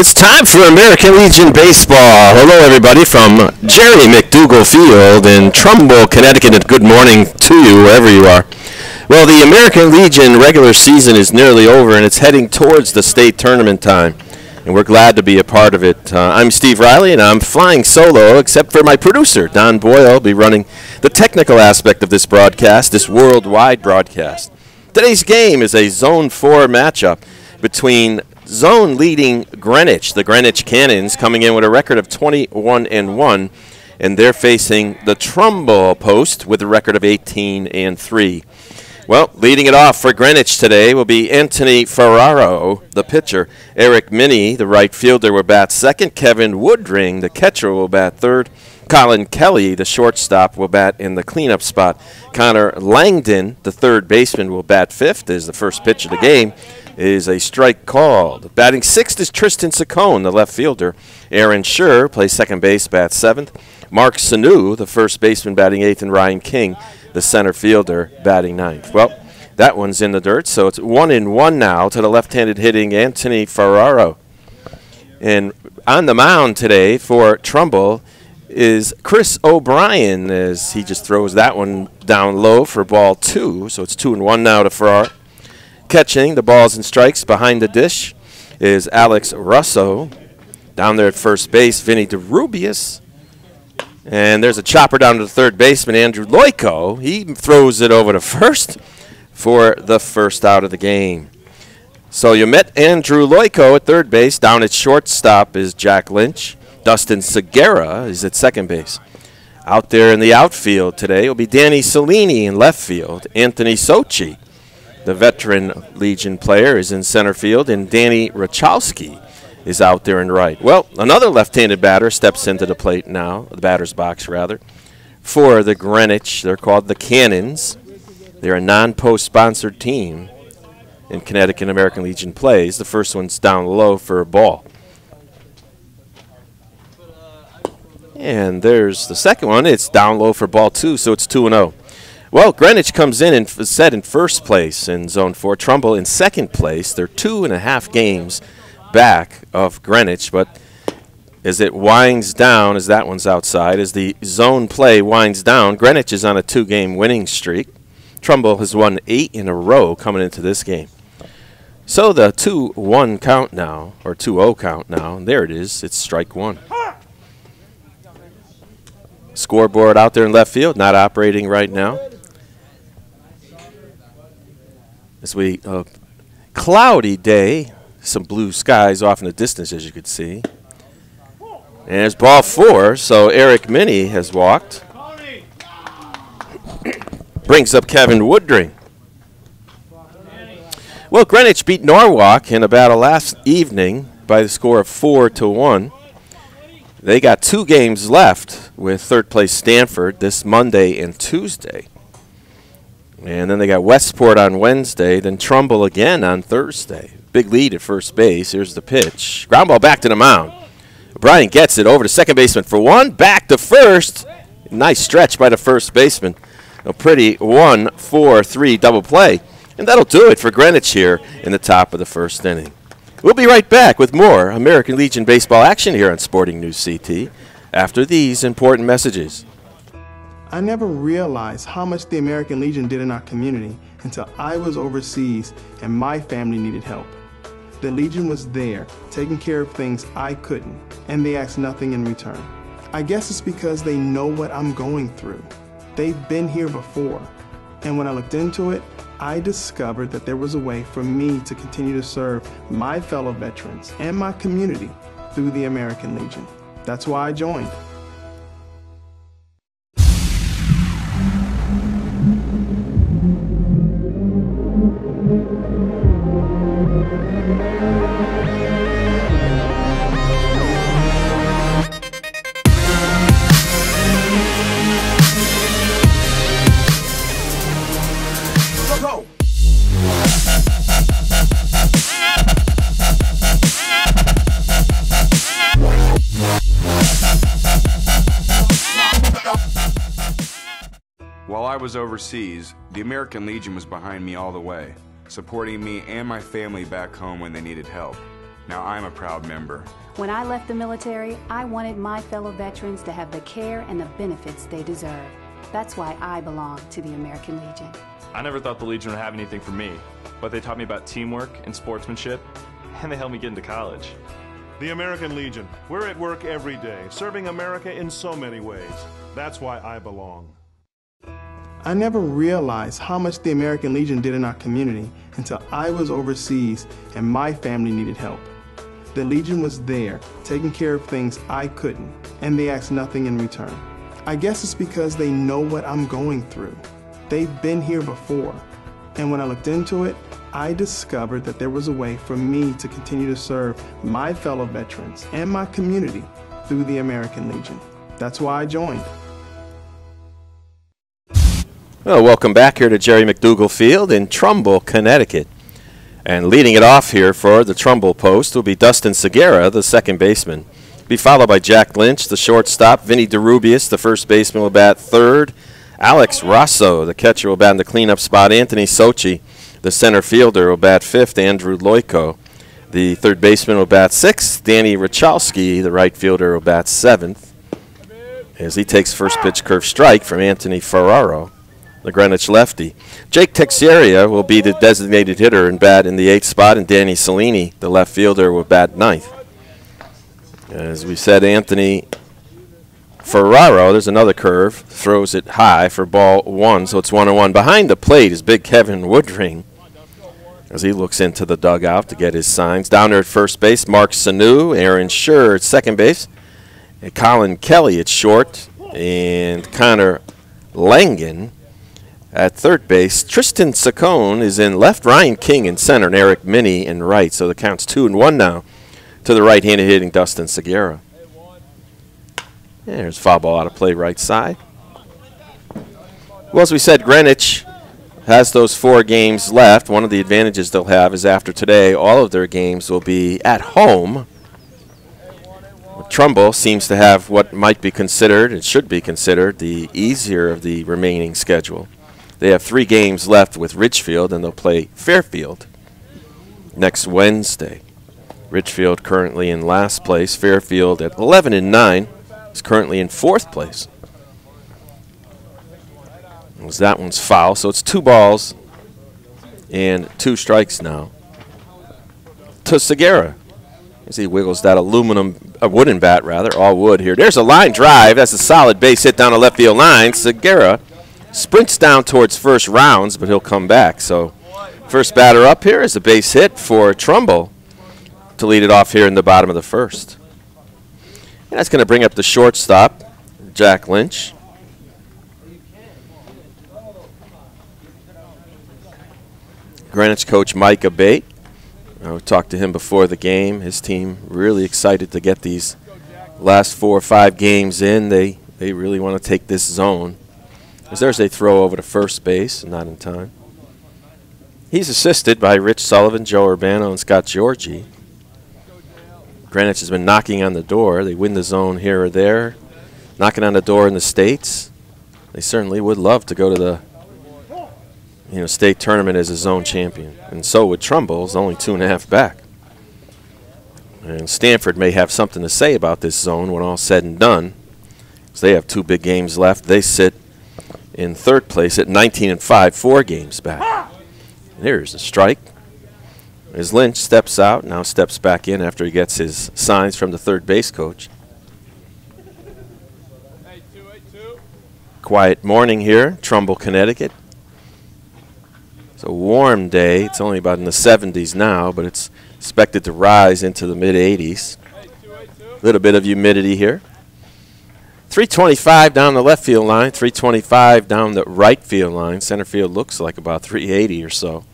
It's time for American Legion Baseball. Hello, everybody, from Jerry McDougal Field in Trumbull, Connecticut, and good morning to you, wherever you are. Well, the American Legion regular season is nearly over, and it's heading towards the state tournament time, and we're glad to be a part of it. I'm Steve Riley, and I'm flying solo, except for my producer, Don Boyle, will be running the technical aspect of this broadcast, this worldwide broadcast. Today's game is a Zone 4 matchup between zone leading Greenwich, the Greenwich Cannons, coming in with a record of 21-1, and they're facing the Trumbull Post with a record of 18-3. Well, leading it off for Greenwich today will be Anthony Ferraro, the pitcher. Eric Minnie, the right fielder, will bat second. Kevin Woodring, the catcher, will bat third. Colin Kelly, the shortstop, will bat in the cleanup spot. Connor Langdon, the third baseman, will bat fifth as the first pitch of the game is a strike called. Batting sixth is Tristan Saccone, the left fielder. Aaron Scher plays second base, bats seventh. Mark Sanu, the first baseman, batting eighth, and Ryan King, the center fielder, batting ninth. Well, that one's in the dirt, so it's 1-1 now to the left-handed hitting Anthony Ferraro. And on the mound today for Trumbull is Chris O'Brien, as he just throws that one down low for ball two. So it's 2-1 now to Ferraro. Catching the balls and strikes behind the dish is Alex Russo. Down there at first base, Vinny DeRubius. And there's a chopper down to the third baseman, Andrew Loico. He throws it over to first for the first out of the game. So you met Andrew Loico at third base. Down at shortstop is Jack Lynch. Dustin Segura is at second base. Out there in the outfield today will be Danny Cellini in left field. Anthony Sochi, the veteran Legion player, is in center field, and Danny Rachowski is out there in right. Well, another left-handed batter steps into the plate now, the batter's box rather, for the Greenwich. They're called the Cannons. They're a non-post sponsored team in Connecticut American Legion plays. The first one's down low for a ball. And there's the second one. It's down low for ball two, so it's 2-0. Well, Greenwich comes in and set in first place in Zone 4. Trumbull in second place. They're 2.5 games back of Greenwich, but as it winds down, as that one's outside, as the zone play winds down, Greenwich is on a 2-game winning streak. Trumbull has won 8 in a row coming into this game. So the 2-1 count now, or 2-0 count now, and there it is. It's strike one. Scoreboard out there in left field, not operating right now. As we, cloudy day, some blue skies off in the distance, as you could see. And it's ball four, so Eric Minnie has walked. Brings up Kevin Woodring. Well, Greenwich beat Norwalk in a battle last evening by the score of 4-1. They got 2 games left with third-place Stanford this Monday and Tuesday. And then they got Westport on Wednesday, then Trumbull again on Thursday. Big lead at first base. Here's the pitch. Ground ball back to the mound. O'Brien gets it over to second baseman for one. Back to first. Nice stretch by the first baseman. A pretty 1-4-3 double play. And that'll do it for Greenwich here in the top of the first inning. We'll be right back with more American Legion baseball action here on Sporting News CT after these important messages. I never realized how much the American Legion did in our community until I was overseas and my family needed help. The Legion was there, taking care of things I couldn't, and they asked nothing in return. I guess it's because they know what I'm going through. They've been here before, and when I looked into it, I discovered that there was a way for me to continue to serve my fellow veterans and my community through the American Legion. That's why I joined. While I was overseas, the American Legion was behind me all the way, supporting me and my family back home when they needed help. Now I'm a proud member. When I left the military, I wanted my fellow veterans to have the care and the benefits they deserve. That's why I belong to the American Legion. I never thought the Legion would have anything for me, but they taught me about teamwork and sportsmanship, and they helped me get into college. The American Legion. We're at work every day, serving America in so many ways. That's why I belong. I never realized how much the American Legion did in our community until I was overseas and my family needed help. The Legion was there, taking care of things I couldn't, and they asked nothing in return. I guess it's because they know what I'm going through. They've been here before, and when I looked into it, I discovered that there was a way for me to continue to serve my fellow veterans and my community through the American Legion. That's why I joined. Well, welcome back here to Jerry McDougall Field in Trumbull, Connecticut. And leading it off here for the Trumbull Post will be Dustin Segura, the second baseman. Be followed by Jack Lynch, the shortstop. Vinny DeRubius, the first baseman, will bat third. Alex Rosso, the catcher, will bat in the cleanup spot. Anthony Sochi, the center fielder, will bat fifth. Andrew Loico, the third baseman, will bat sixth. Danny Rachalski, the right fielder, will bat seventh as he takes first pitch curve strike from Anthony Ferraro, the Greenwich lefty. Jake Teixeira will be the designated hitter and bat in the eighth spot, and Danny Cellini, the left fielder, will bat ninth. As we said, Anthony Ferraro, there's another curve, throws it high for ball one, so it's 1-1. Behind the plate is big Kevin Woodring as he looks into the dugout to get his signs. Down there at first base, Mark Sanu, Aaron Schur at second base, and Colin Kelly at short, and Connor Langen at third base. Tristan Saccone is in left, Ryan King in center, and Eric Minnie in right, so the count's 2-1 now to the right-handed hitting Dustin Segura. There's foul ball out of play right side. Well, as we said, Greenwich has those 4 games left. One of the advantages they'll have is after today, all of their games will be at home. Trumbull seems to have what might be considered, and should be considered, the easier of the remaining schedule. They have 3 games left with Ridgefield, and they'll play Fairfield next Wednesday. Ridgefield currently in last place. Fairfield at 11-9 is currently in 4th place. As that one's foul, so it's 2 balls and 2 strikes now to Segura as he wiggles that wooden bat rather, all wood here. There's a line drive. That's a solid base hit down the left field line. Segura sprints down towards first rounds, but he'll come back. So first batter up here is a base hit for Trumbull to lead it off here in the bottom of the first. And that's going to bring up the shortstop, Jack Lynch. Greenwich coach Mike Abate. We talked to him before the game. His team really excited to get these last 4 or 5 games in. They really want to take this zone. As there's a throw over to first base, not in time. He's assisted by Rich Sullivan, Joe Urbano, and Scott Georgie. Greenwich has been knocking on the door. They win the zone here or there, knocking on the door in the States. They certainly would love to go to the state tournament as a zone champion. And so would Trumbull, is only 2.5 back. And Stanford may have something to say about this zone when all said and done, because they have 2 big games left. They sit in 3rd place at 19-5, 4 games back. And here's a strike. As Lynch steps out, now steps back in after he gets his signs from the third base coach. Quiet morning here, Trumbull, Connecticut. It's a warm day. It's only about in the 70s now, but it's expected to rise into the mid-80s. A little bit of humidity here. 325 down the left field line, 325 down the right field line. Center field looks like about 380 or so.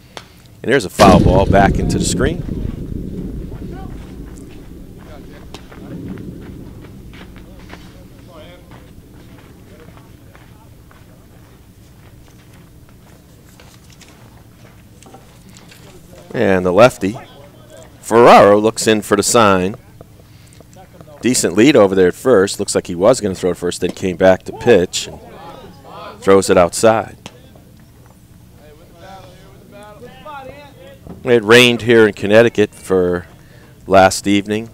And there's a foul ball back into the screen. And the lefty, Ferraro, looks in for the sign. Decent lead over there at first. Looks like he was going to throw it first, then came back to pitch and throws it outside. It rained here in Connecticut for last evening.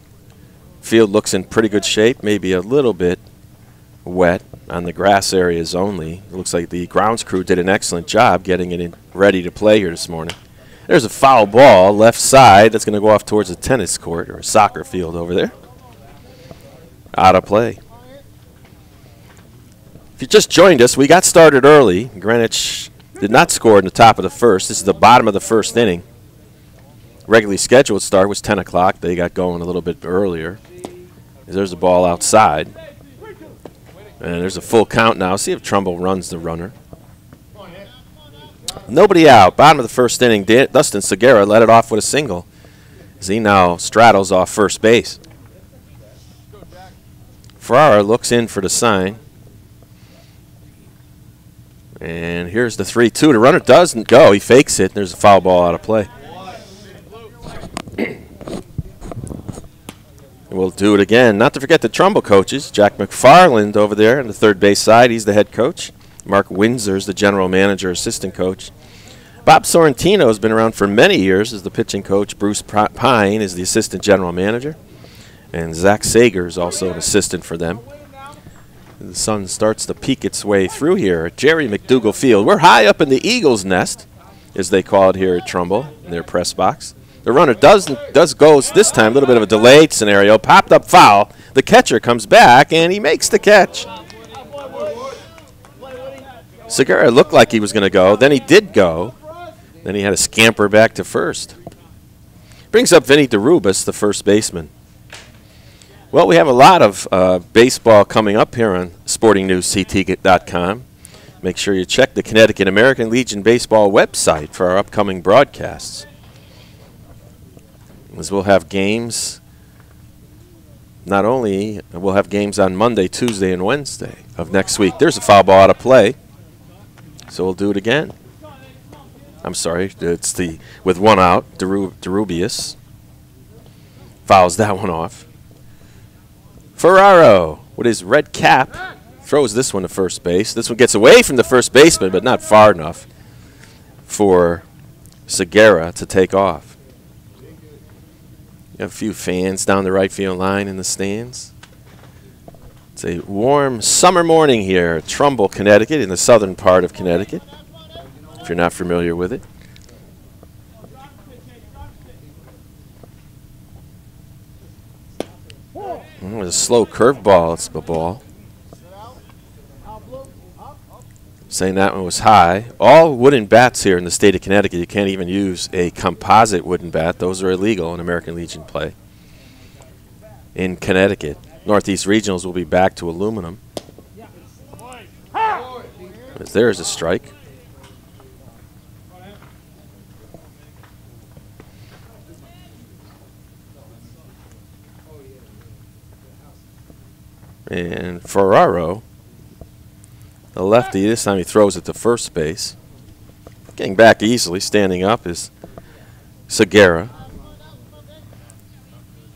Field looks in pretty good shape, maybe a little bit wet on the grass areas only. It looks like the grounds crew did an excellent job getting it in ready to play here this morning. There's a foul ball left side that's going to go off towards a tennis court or a soccer field over there. Out of play. If you just joined us, we got started early. Greenwich did not score in the top of the first. This is the bottom of the first inning. Regularly scheduled start was 10 o'clock. They got going a little bit earlier. There's a ball outside. And there's a full count now. See if Trumbull runs the runner. Nobody out. Bottom of the first inning, Dustin Segura led it off with a single as he now straddles off first base. Ferrara looks in for the sign. And here's the 3-2. The runner doesn't go. He fakes it. There's a foul ball out of play. We'll do it again. Not to forget the Trumbull coaches. Jack McFarland over there on the third base side. He's the head coach. Mark Windsor's the general manager, assistant coach. Bob Sorrentino has been around for many years as the pitching coach. Bruce Pine is the assistant general manager. And Zach Sager is also an assistant for them. The sun starts to peek its way through here at Jerry McDougall Field. We're high up in the Eagle's Nest, as they call it here at Trumbull, in their press box. The runner does goes this time, a little bit of a delayed scenario. Popped up foul. The catcher comes back, and he makes the catch. Segura looked like he was going to go. Then he did go. Then he had to scamper back to first. Brings up Vinny DeRubis, the first baseman. Well, we have a lot of baseball coming up here on SportingNewsCT.com. Make sure you check the Connecticut American Legion Baseball website for our upcoming broadcasts. As we'll have games, not only we'll have games on Monday, Tuesday, and Wednesday of next week. There's a foul ball out of play, so we'll do it again. I'm sorry, it's the with one out, DeRubius fouls that one off. Ferraro with his red cap throws this one to first base. This one gets away from the first baseman, but not far enough for Segura to take off. You have a few fans down the right field line in the stands. It's a warm summer morning here at Trumbull, Connecticut, in the southern part of Connecticut, if you're not familiar with it. It was a slow curveball. It's a ball. Saying that one was high. All wooden bats here in the state of Connecticut. You can't even use a composite wooden bat. Those are illegal in American Legion play. In Connecticut, Northeast Regionals will be back to aluminum. As there's a strike. And Ferraro, the lefty, this time he throws it to first base. Getting back easily, standing up is Segura.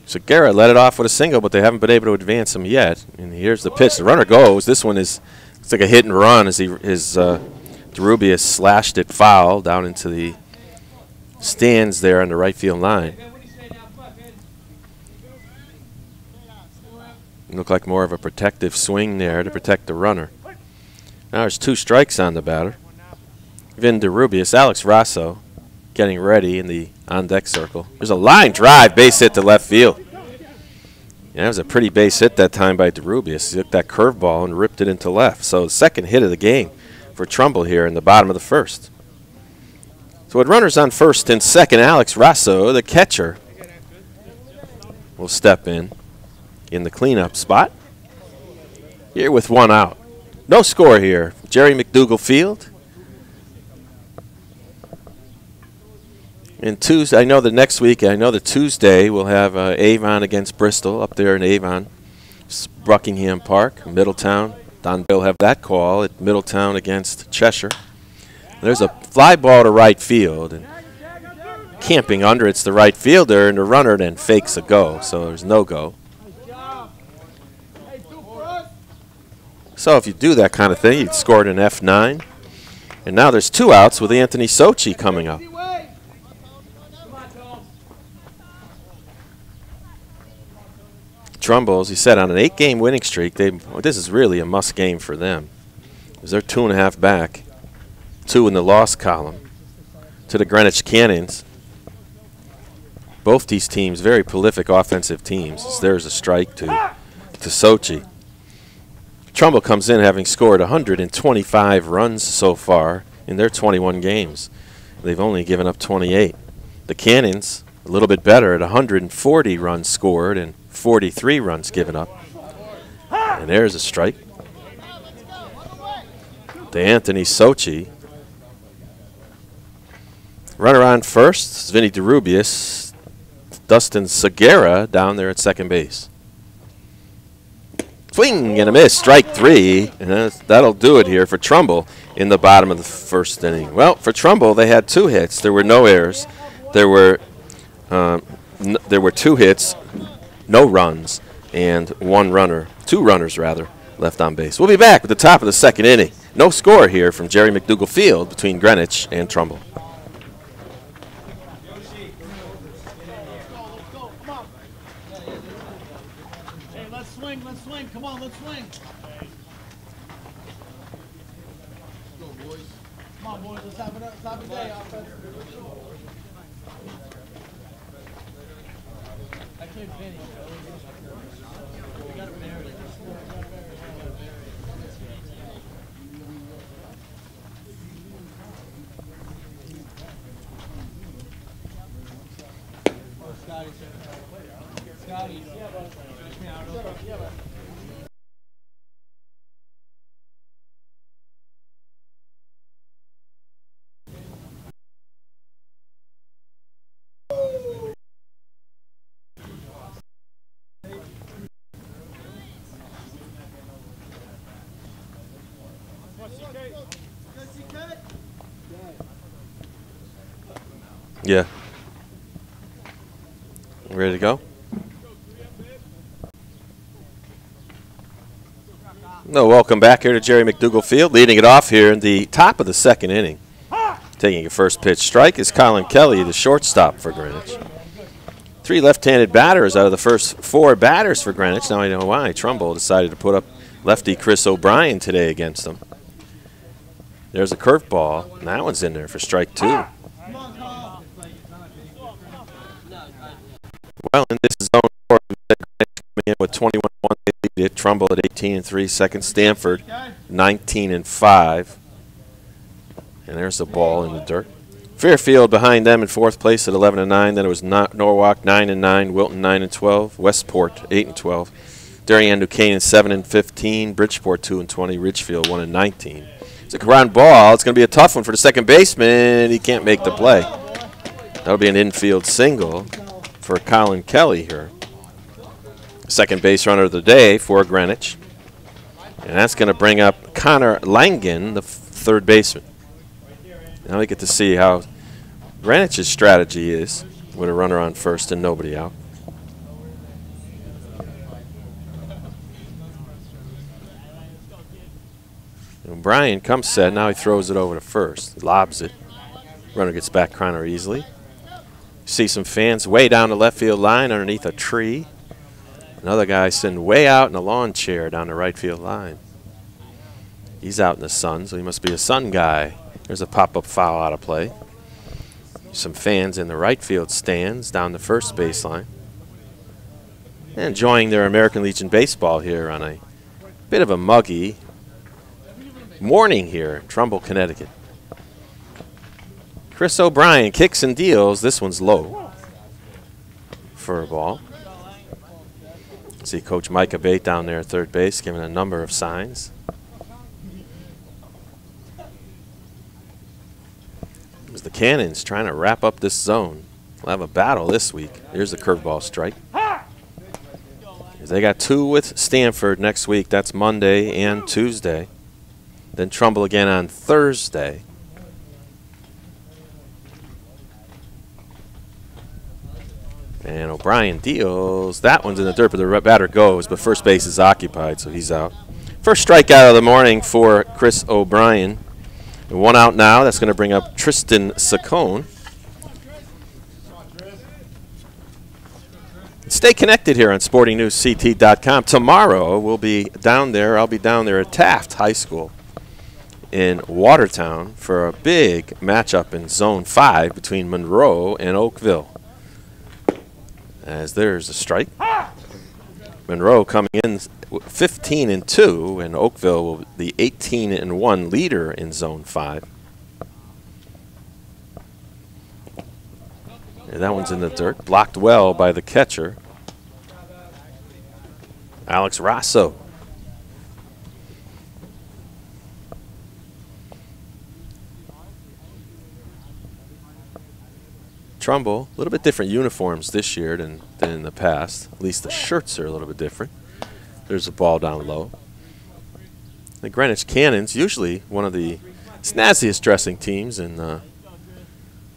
Segura led it off with a single, but they haven't been able to advance him yet. And here's the pitch. The runner goes. This one is, it's like a hit and run as DeRubius slashed it foul down into the stands there on the right field line. Looked like more of a protective swing there to protect the runner. Now there's 2 strikes on the batter. Vin DeRubius, Alex Rosso getting ready in the on-deck circle. There's a line drive, base hit to left field. Yeah, that was a pretty base hit that time by DeRubius. He took that curveball and ripped it into left. So the second hit of the game for Trumbull here in the bottom of the first. So with runners on first and second, Alex Rosso, the catcher, will step in the cleanup spot. Here with 1 out. No score here. Jerry McDougall Field. And Tuesday, I know that next week, I know that Tuesday we'll have Avon against Bristol up there in Avon, Buckingham Park, Middletown. Don Bill have that call at Middletown against Cheshire. There's a fly ball to right field, and camping under it's the right fielder, and the runner then fakes a go, so there's no go. So if you do that kind of thing, you'd score it an F9. And now there's 2 outs with Anthony Sochi coming up. Trumbull, as he said, on an 8-game winning streak. This is really a must game for them, because they're 2.5 back, 2 in the loss column, to the Greenwich Cannons. Both these teams very prolific offensive teams. There's a strike to Sochi. Trumbull comes in having scored 125 runs so far in their 21 games. They've only given up 28. The Cannons, a little bit better at 140 runs scored and 43 runs given up. And there's a strike to Anthony Sochi. Runner on first is Vinny DeRubius. Dustin Segura down there at second base. Swing and a miss, strike 3, and that'll do it here for Trumbull in the bottom of the first inning. Well, for Trumbull, they had 2 hits. There were no errors. There were 2 hits, no runs, and 2 runners rather, left on base. We'll be back at the top of the second inning. No score here from Jerry McDougall Field between Greenwich and Trumbull. Let's swing. Come on, let's swing. Go, boys. Come on, boys. Let's have a day. Offense. That kid's Vinny. We got to bury it. Scotty. Yeah. Ready to go? No, welcome back here to Jerry McDougall Field. Leading it off here in the top of the second inning. Taking a first pitch strike is Colin Kelly, the shortstop for Greenwich. 3 left-handed batters out of the first 4 batters for Greenwich. Now I know why. Trumbull decided to put up lefty Chris O'Brien today against them. There's a curveball, and that one's in there for strike 2. Well, in this zone, coming in with 21-1, they lead it. Trumbull at 18-3, second Stanford 19-5. And there's the ball in the dirt. Fairfield behind them in 4th place at 11-9. Then it was Norwalk 9-9, Wilton 9-12, Westport 8-12, Darien Duquesne 7-15, Bridgeport 2-20, Ridgefield 1-19. It's a ground ball. It's going to be a tough one for the second baseman. He can't make the play. That'll be an infield single for Colin Kelly here. Second base runner of the day for Greenwich. And that's going to bring up Connor Langen, the third baseman. Now we get to see how Greenwich's strategy is with a runner on first and nobody out. And Brian comes set. Now he throws it over to first. Lobs it. Runner gets back kind of easily. See some fans way down the left field line underneath a tree. Another guy sitting way out in a lawn chair down the right field line. He's out in the sun, so he must be a sun guy. There's a pop-up foul out of play. Some fans in the right field stands down the first baseline. Enjoying their American Legion baseball here on a bit of a muggy morning here in Trumbull, Connecticut. Chris O'Brien kicks and deals. This one's low for a ball. See Coach Mike Abate down there at third base giving a number of signs. As the Cannons trying to wrap up this zone. We'll have a battle this week. Here's the curveball strike. They got 2 with Stanford next week. That's Monday and Tuesday. Then Trumbull again on Thursday. And O'Brien deals. That one's in the dirt, but the batter goes, but first base is occupied, so he's out. First strikeout of the morning for Chris O'Brien. 1 out now. That's going to bring up Tristan Saccone. Stay connected here on SportingNewsCT.com. Tomorrow we'll be down there. I'll be down there at Taft High School in Watertown for a big matchup in Zone 5 between Monroe and Oakville. As there's a strike. Monroe coming in 15-2, and Oakville will be the 18-1 leader in Zone 5. And that one's in the dirt. Blocked well by the catcher, Alex Rosso. Trumbull, a little bit different uniforms this year than in the past. At least the shirts are a little bit different. There's a ball down low. The Greenwich Cannons, usually one of the snazziest dressing teams in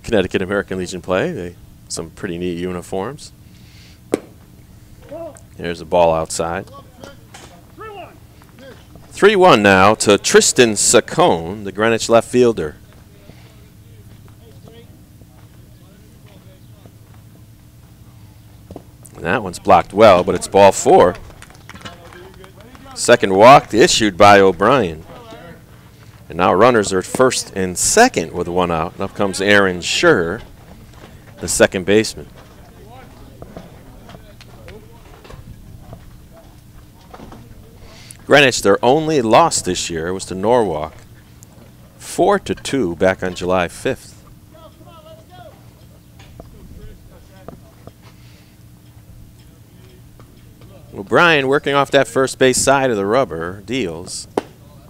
Connecticut American Legion play. Some pretty neat uniforms. There's a ball outside. 3-1 now to Tristan Saccone, the Greenwich left fielder. And that one's blocked well, but it's ball 4. Second walk issued by O'Brien. And now runners are at first and second with 1 out. And up comes Aaron Scher, the second baseman. Greenwich, their only loss this year was to Norwalk, 4-2 back on July 5th. O'Brien working off that first base side of the rubber, deals.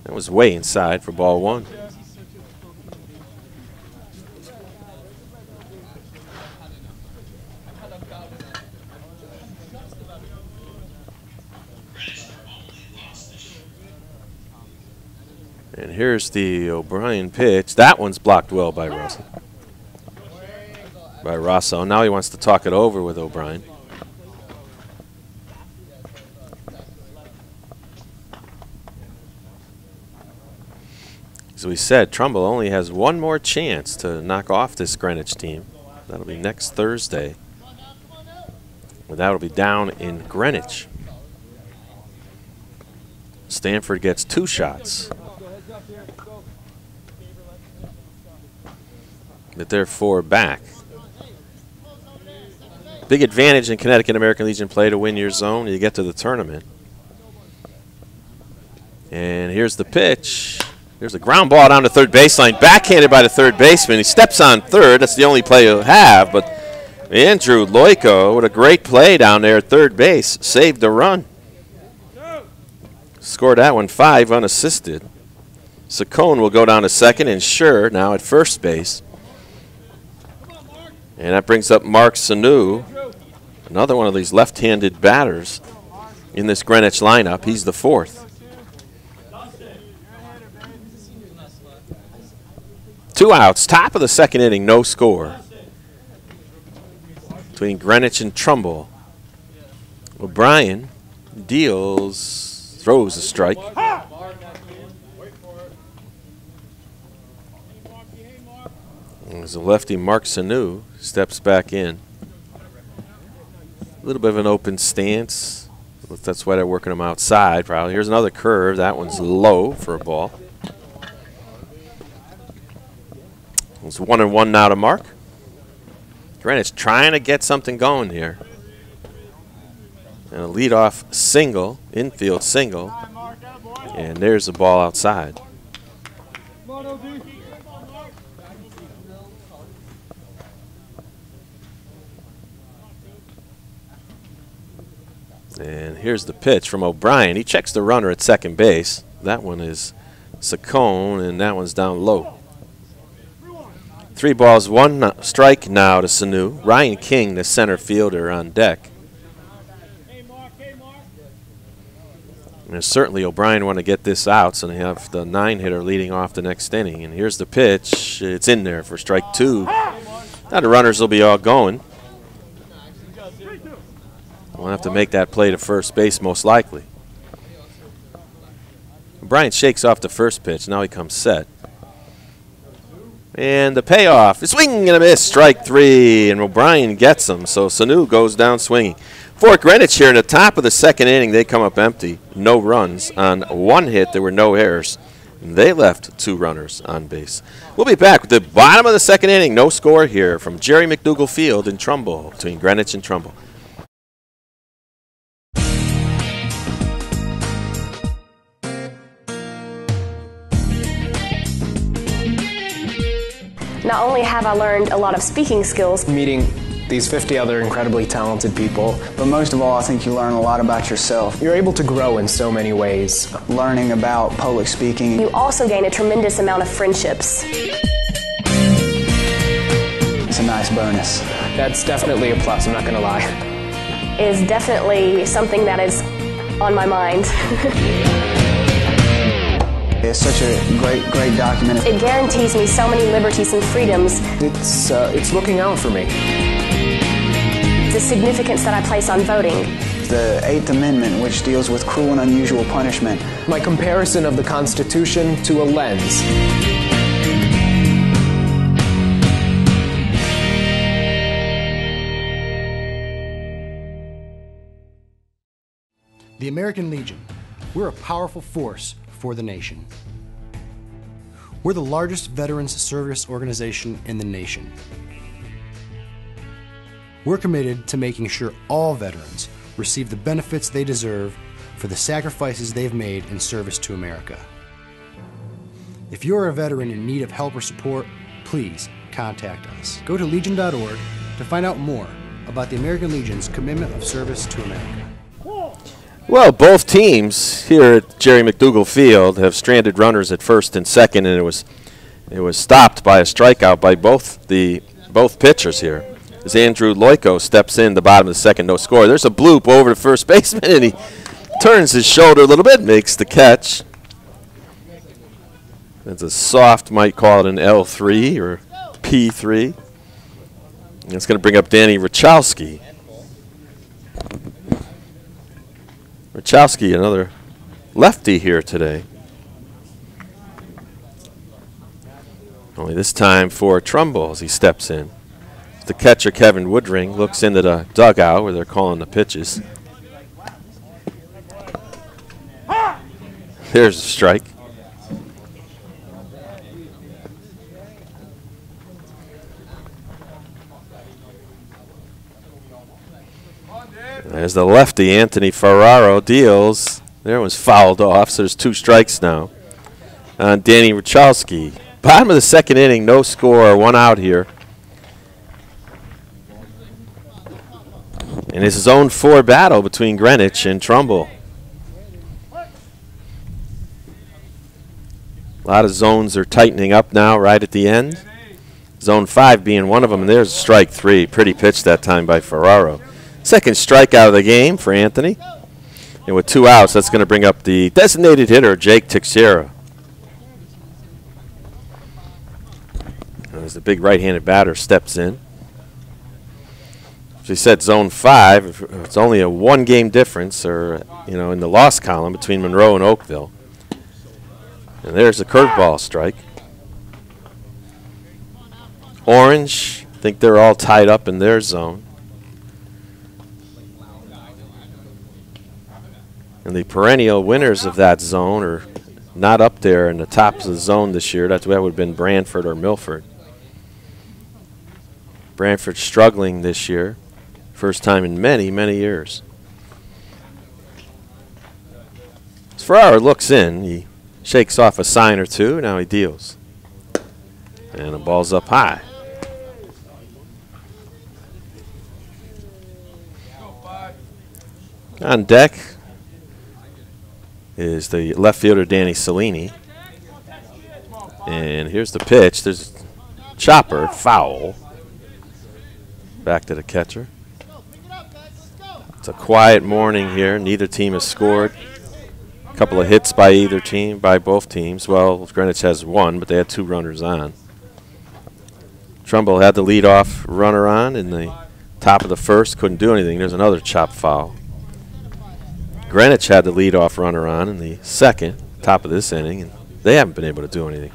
That was way inside for ball 1. And here's the O'Brien pitch. That one's blocked well by Rosso. Now he wants to talk it over with O'Brien. As we said, Trumbull only has one more chance to knock off this Greenwich team. That'll be next Thursday. And that'll be down in Greenwich. Stanford gets 2 shots. But they're 4 back. Big advantage in Connecticut American Legion play to win your zone. You get to the tournament. And here's the pitch. There's a ground ball down to third baseline, backhanded by the third baseman. He steps on third. That's the only play he'll have. But Andrew Loico, with a great play down there at third base, saved the run. Scored that one 5 unassisted. Saccone will go down to second, and Scher now at first base. And that brings up Mark Sanu, another one of these left-handed batters in this Greenwich lineup. He's the 4th. 2 outs, top of the second inning, no score between Greenwich and Trumbull. O'Brien deals, throws a strike. As the lefty Mark Sanu steps back in. A little bit of an open stance. That's why they're working him outside probably. Here's another curve. That one's low for a ball. It's 1-1 now to Mark. Greenwich trying to get something going here. And a leadoff single, infield single. And there's the ball outside. And here's the pitch from O'Brien. He checks the runner at second base. That one is Saccone, and that one's down low. 3 balls, 1 strike now to Sanu. Ryan King, the center fielder, on deck. And certainly O'Brien want to get this out, so they have the 9-hitter leading off the next inning. And here's the pitch. It's in there for strike 2. Now the runners will be all going. We'll have to make that play to first base most likely. O'Brien shakes off the first pitch. Now he comes set. And the payoff, a swing and a miss, strike 3, and O'Brien gets him. So Sanu goes down swinging. For Greenwich here in the top of the second inning, they come up empty. No runs. On one hit, there were no errors. They left 2 runners on base. We'll be back with the bottom of the second inning. No score here from Jerry McDougall Field in Trumbull, between Greenwich and Trumbull. Not only have I learned a lot of speaking skills, meeting these 50 other incredibly talented people, but most of all, I think you learn a lot about yourself. You're able to grow in so many ways. Learning about public speaking. You also gain a tremendous amount of friendships. It's a nice bonus. That's definitely a plus, I'm not going to lie. Is definitely something that is on my mind. It's such a great document. It guarantees me so many liberties and freedoms. It's looking out for me. The significance that I place on voting. The 8th Amendment, which deals with cruel and unusual punishment. My comparison of the Constitution to a lens. The American Legion. We're a powerful force for the nation. We're the largest veterans service organization in the nation. We're committed to making sure all veterans receive the benefits they deserve for the sacrifices they've made in service to America. If you're a veteran in need of help or support, please contact us. Go to legion.org to find out more about the American Legion's commitment of service to America. Well, both teams here at Jerry McDougall Field have stranded runners at first and second, and it was stopped by a strikeout by both pitchers here. As Andrew Loico steps in the bottom of the second, no score. There's a bloop over to first baseman, and he turns his shoulder a little bit, makes the catch. That's a soft, might call it an L3 or P3. And it's going to bring up Danny Rachowski. Rachowski, another lefty here today. Only this time for Trumbull as he steps in. The catcher, Kevin Woodring, looks into the dugout where they're calling the pitches. There's a strike. There's the lefty, Anthony Ferraro, deals. There was fouled off, so there's 2 strikes now on Danny Rachowski. Bottom of the second inning, no score, 1 out here. And it's a zone 4 battle between Greenwich and Trumbull. A lot of zones are tightening up now right at the end. Zone 5 being one of them, and there's strike 3. Pretty pitch that time by Ferraro. Second strikeout of the game for Anthony. And with 2 outs, that's going to bring up the designated hitter, Jake Teixeira. As the big right-handed batter steps in. As we said, zone 5, it's only a 1-game difference, or in the loss column between Monroe and Oakville. And there's a curveball strike. Orange, I think they're all tied up in their zone. And the perennial winners of that zone are not up there in the top of the zone this year. That would have been Branford or Milford. Branford struggling this year. First time in many, many years. As Ferraro looks in, he shakes off a sign or 2. Now he deals. And the ball's up high. On deck is the left fielder, Danny Cellini. And here's the pitch. There's a chopper, foul. Back to the catcher. It's a quiet morning here. Neither team has scored. A couple of hits by either team, by both teams. Well, Greenwich has 1, but they had 2 runners on. Trumbull had the leadoff runner on in the top of the first. Couldn't do anything. There's another chop foul. Greenwich had the leadoff runner on in the second, top of this inning, and they haven't been able to do anything.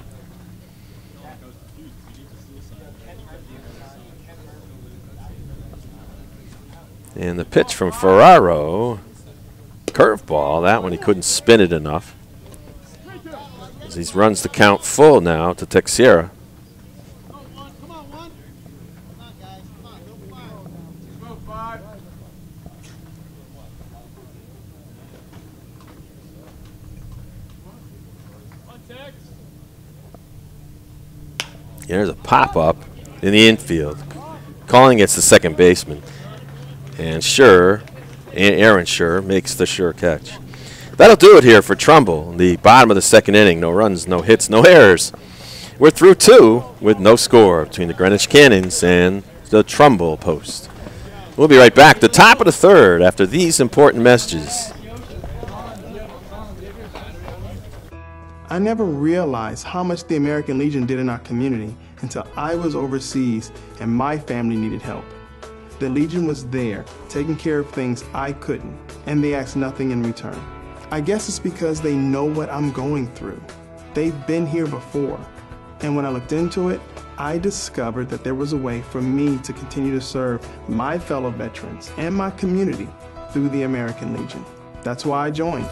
And the pitch from Ferraro, curveball. That one he couldn't spin it enough. As he runs the count full now to Teixeira. There's a pop-up in the infield. Calling it's the second baseman. And Aaron Sure makes the sure catch. That'll do it here for Trumbull. The bottom of the second inning. No runs, no hits, no errors. We're through 2 with no score between the Greenwich Cannons and the Trumbull Post. We'll be right back. The top of the third after these important messages. I never realized how much the American Legion did in our community until I was overseas and my family needed help. The Legion was there, taking care of things I couldn't, and they asked nothing in return. I guess it's because they know what I'm going through. They've been here before. And when I looked into it, I discovered that there was a way for me to continue to serve my fellow veterans and my community through the American Legion. That's why I joined.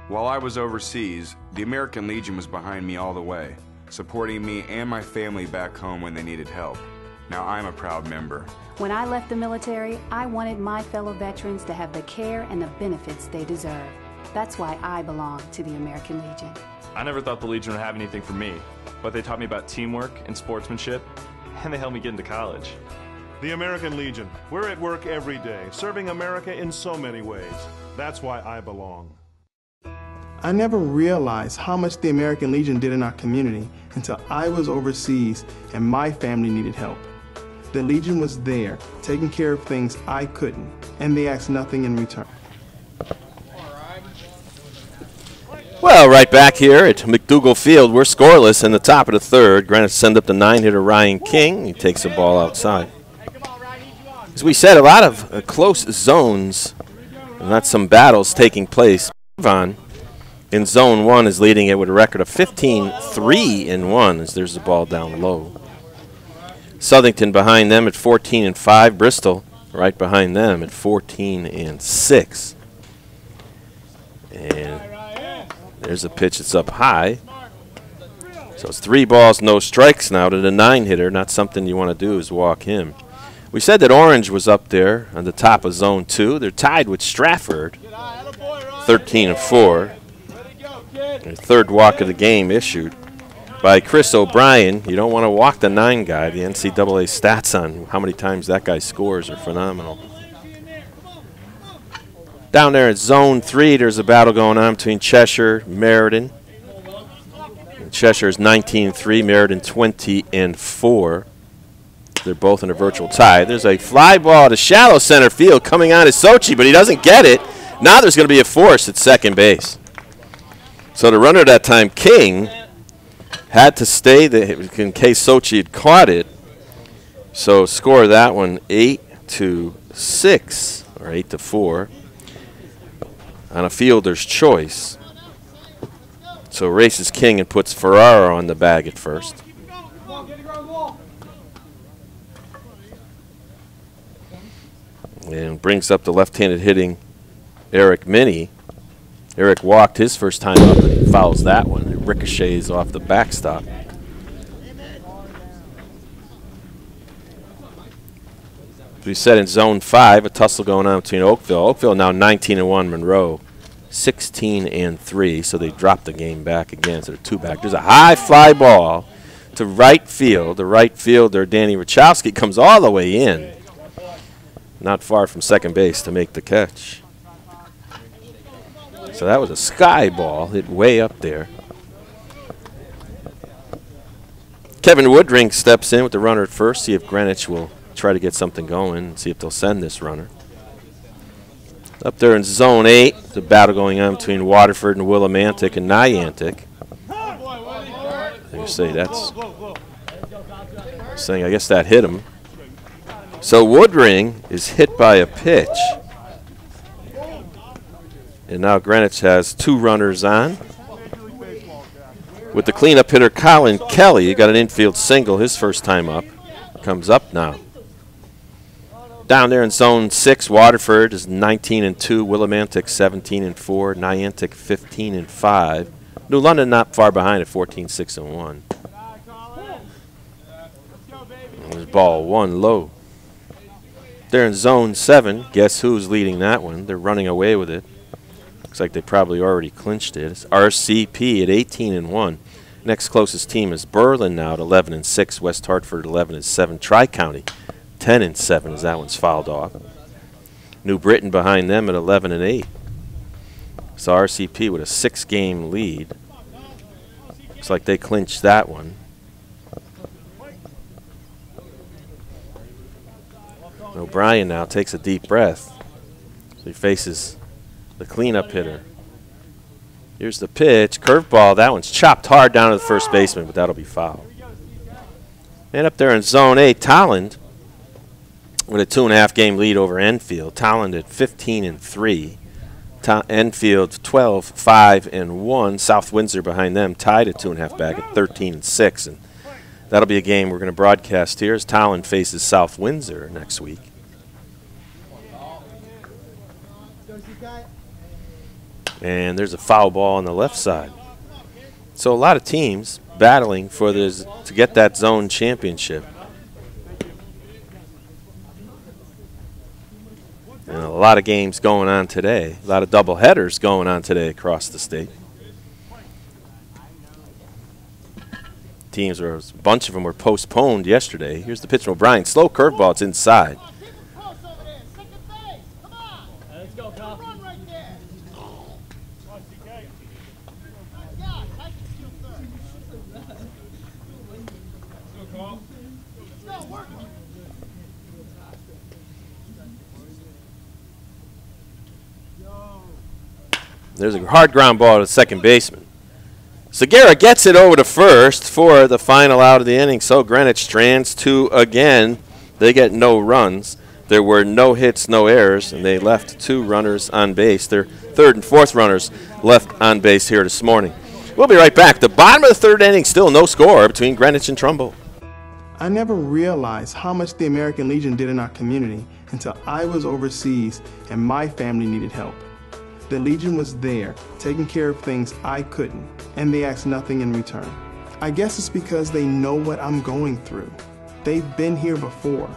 While I was overseas, the American Legion was behind me all the way, supporting me and my family back home when they needed help. Now I'm a proud member. When I left the military, I wanted my fellow veterans to have the care and the benefits they deserve. That's why I belong to the American Legion. I never thought the Legion would have anything for me, but they taught me about teamwork and sportsmanship, and they helped me get into college. The American Legion. We're at work every day, serving America in so many ways. That's why I belong. I never realized how much the American Legion did in our community until I was overseas and my family needed help. The Legion was there, taking care of things I couldn't, and they asked nothing in return. Well, right back here at McDougall Field, we're scoreless in the top of the third. Granite send up the 9-hitter Ryan King. He takes the ball outside. As we said, a lot of close zones, and that's some battles taking place. Ivan in zone 1 is leading it with a record of 15-3-1 as there's the ball down low. Southington behind them at 14-5. Bristol right behind them at 14-6. And there's a pitch that's up high. So it's 3 balls, no strikes now to the 9-hitter. Not something you want to do is walk him. We said that Orange was up there on the top of zone 2. They're tied with Stratford, 13-4. Their third walk of the game issued by Chris O'Brien. You don't want to walk the 9 guy. The NCAA stats on how many times that guy scores are phenomenal. Down there at zone 3, there's a battle going on between Cheshire and Meriden. And Cheshire's 19-3, Meriden 20-4. They're both in a virtual tie. There's a fly ball to shallow center field coming on is Sochi, but he doesn't get it. Now there's going to be a force at second base. So the runner that time, King, had to stay in case Sochi had caught it. So score that one 8-6 or 8-4 on a fielder's choice. So races King and puts Ferraro on the bag at first. And brings up the left-handed hitting Eric Minnie. Eric walked his first time up and he fouls that one. It ricochets off the backstop. As we said in zone 5, a tussle going on between Oakville. Oakville now 19-1, Monroe 16-3, so they dropped the game back again. So they're 2 back. There's a high fly ball to right field. The right fielder, Danny Rachowski, comes all the way in. Not far from second base to make the catch. So that was a sky ball, hit way up there. Kevin Woodring steps in with the runner at first, see if Greenwich will try to get something going and see if they'll send this runner. Up there in Zone 8, the battle going on between Waterford and Willimantic and Niantic. You say that's saying I guess that hit him. So Woodring is hit by a pitch. And now Greenwich has 2 runners on. With the cleanup hitter Colin Kelly, he got an infield single his first time up. Comes up now. Down there in Zone 6, Waterford is 19-2, Willimantic 17-4, Niantic 15-5. New London not far behind at 14-6-1. There's ball 1 low. There in Zone 7, guess who's leading that one? They're running away with it. Looks like they probably already clinched it. It's RCP at 18-1. Next closest team is Berlin now at 11-6. West Hartford 11-7. Tri-County 10-7 as that one's fouled off. New Britain behind them at 11-8. So RCP with a 6-game lead. Looks like they clinched that one. O'Brien now takes a deep breath. So he faces the cleanup hitter. Here's the pitch. Curveball. That one's chopped hard down to the first baseman, but that'll be foul. And up there in Zone 8, Tolland with a 2.5-game lead over Enfield. Tolland at 15-3. Enfield 12-5-1. South Windsor behind them tied at 2.5 back at 13-6. And that'll be a game we're going to broadcast here as Tolland faces South Windsor next week. And there's a foul ball on the left side. So a lot of teams battling for this to get that zone championship. And a lot of games going on today. A lot of double headers going on today across the state. Teams were, a bunch of them were postponed yesterday. Here's the pitch from O'Brien. Slow curveball. It's inside. There's a hard ground ball to second baseman. Segura gets it over to first for the final out of the inning. So Greenwich strands 2 again. They get no runs. There were no hits, no errors, and they left 2 runners on base. Their 3rd and 4th runners left on base here this morning. We'll be right back. The bottom of the 3rd inning, still no score between Greenwich and Trumbull. I never realized how much the American Legion did in our community until I was overseas and my family needed help. The Legion was there, taking care of things I couldn't, and they asked nothing in return. I guess it's because they know what I'm going through. They've been here before.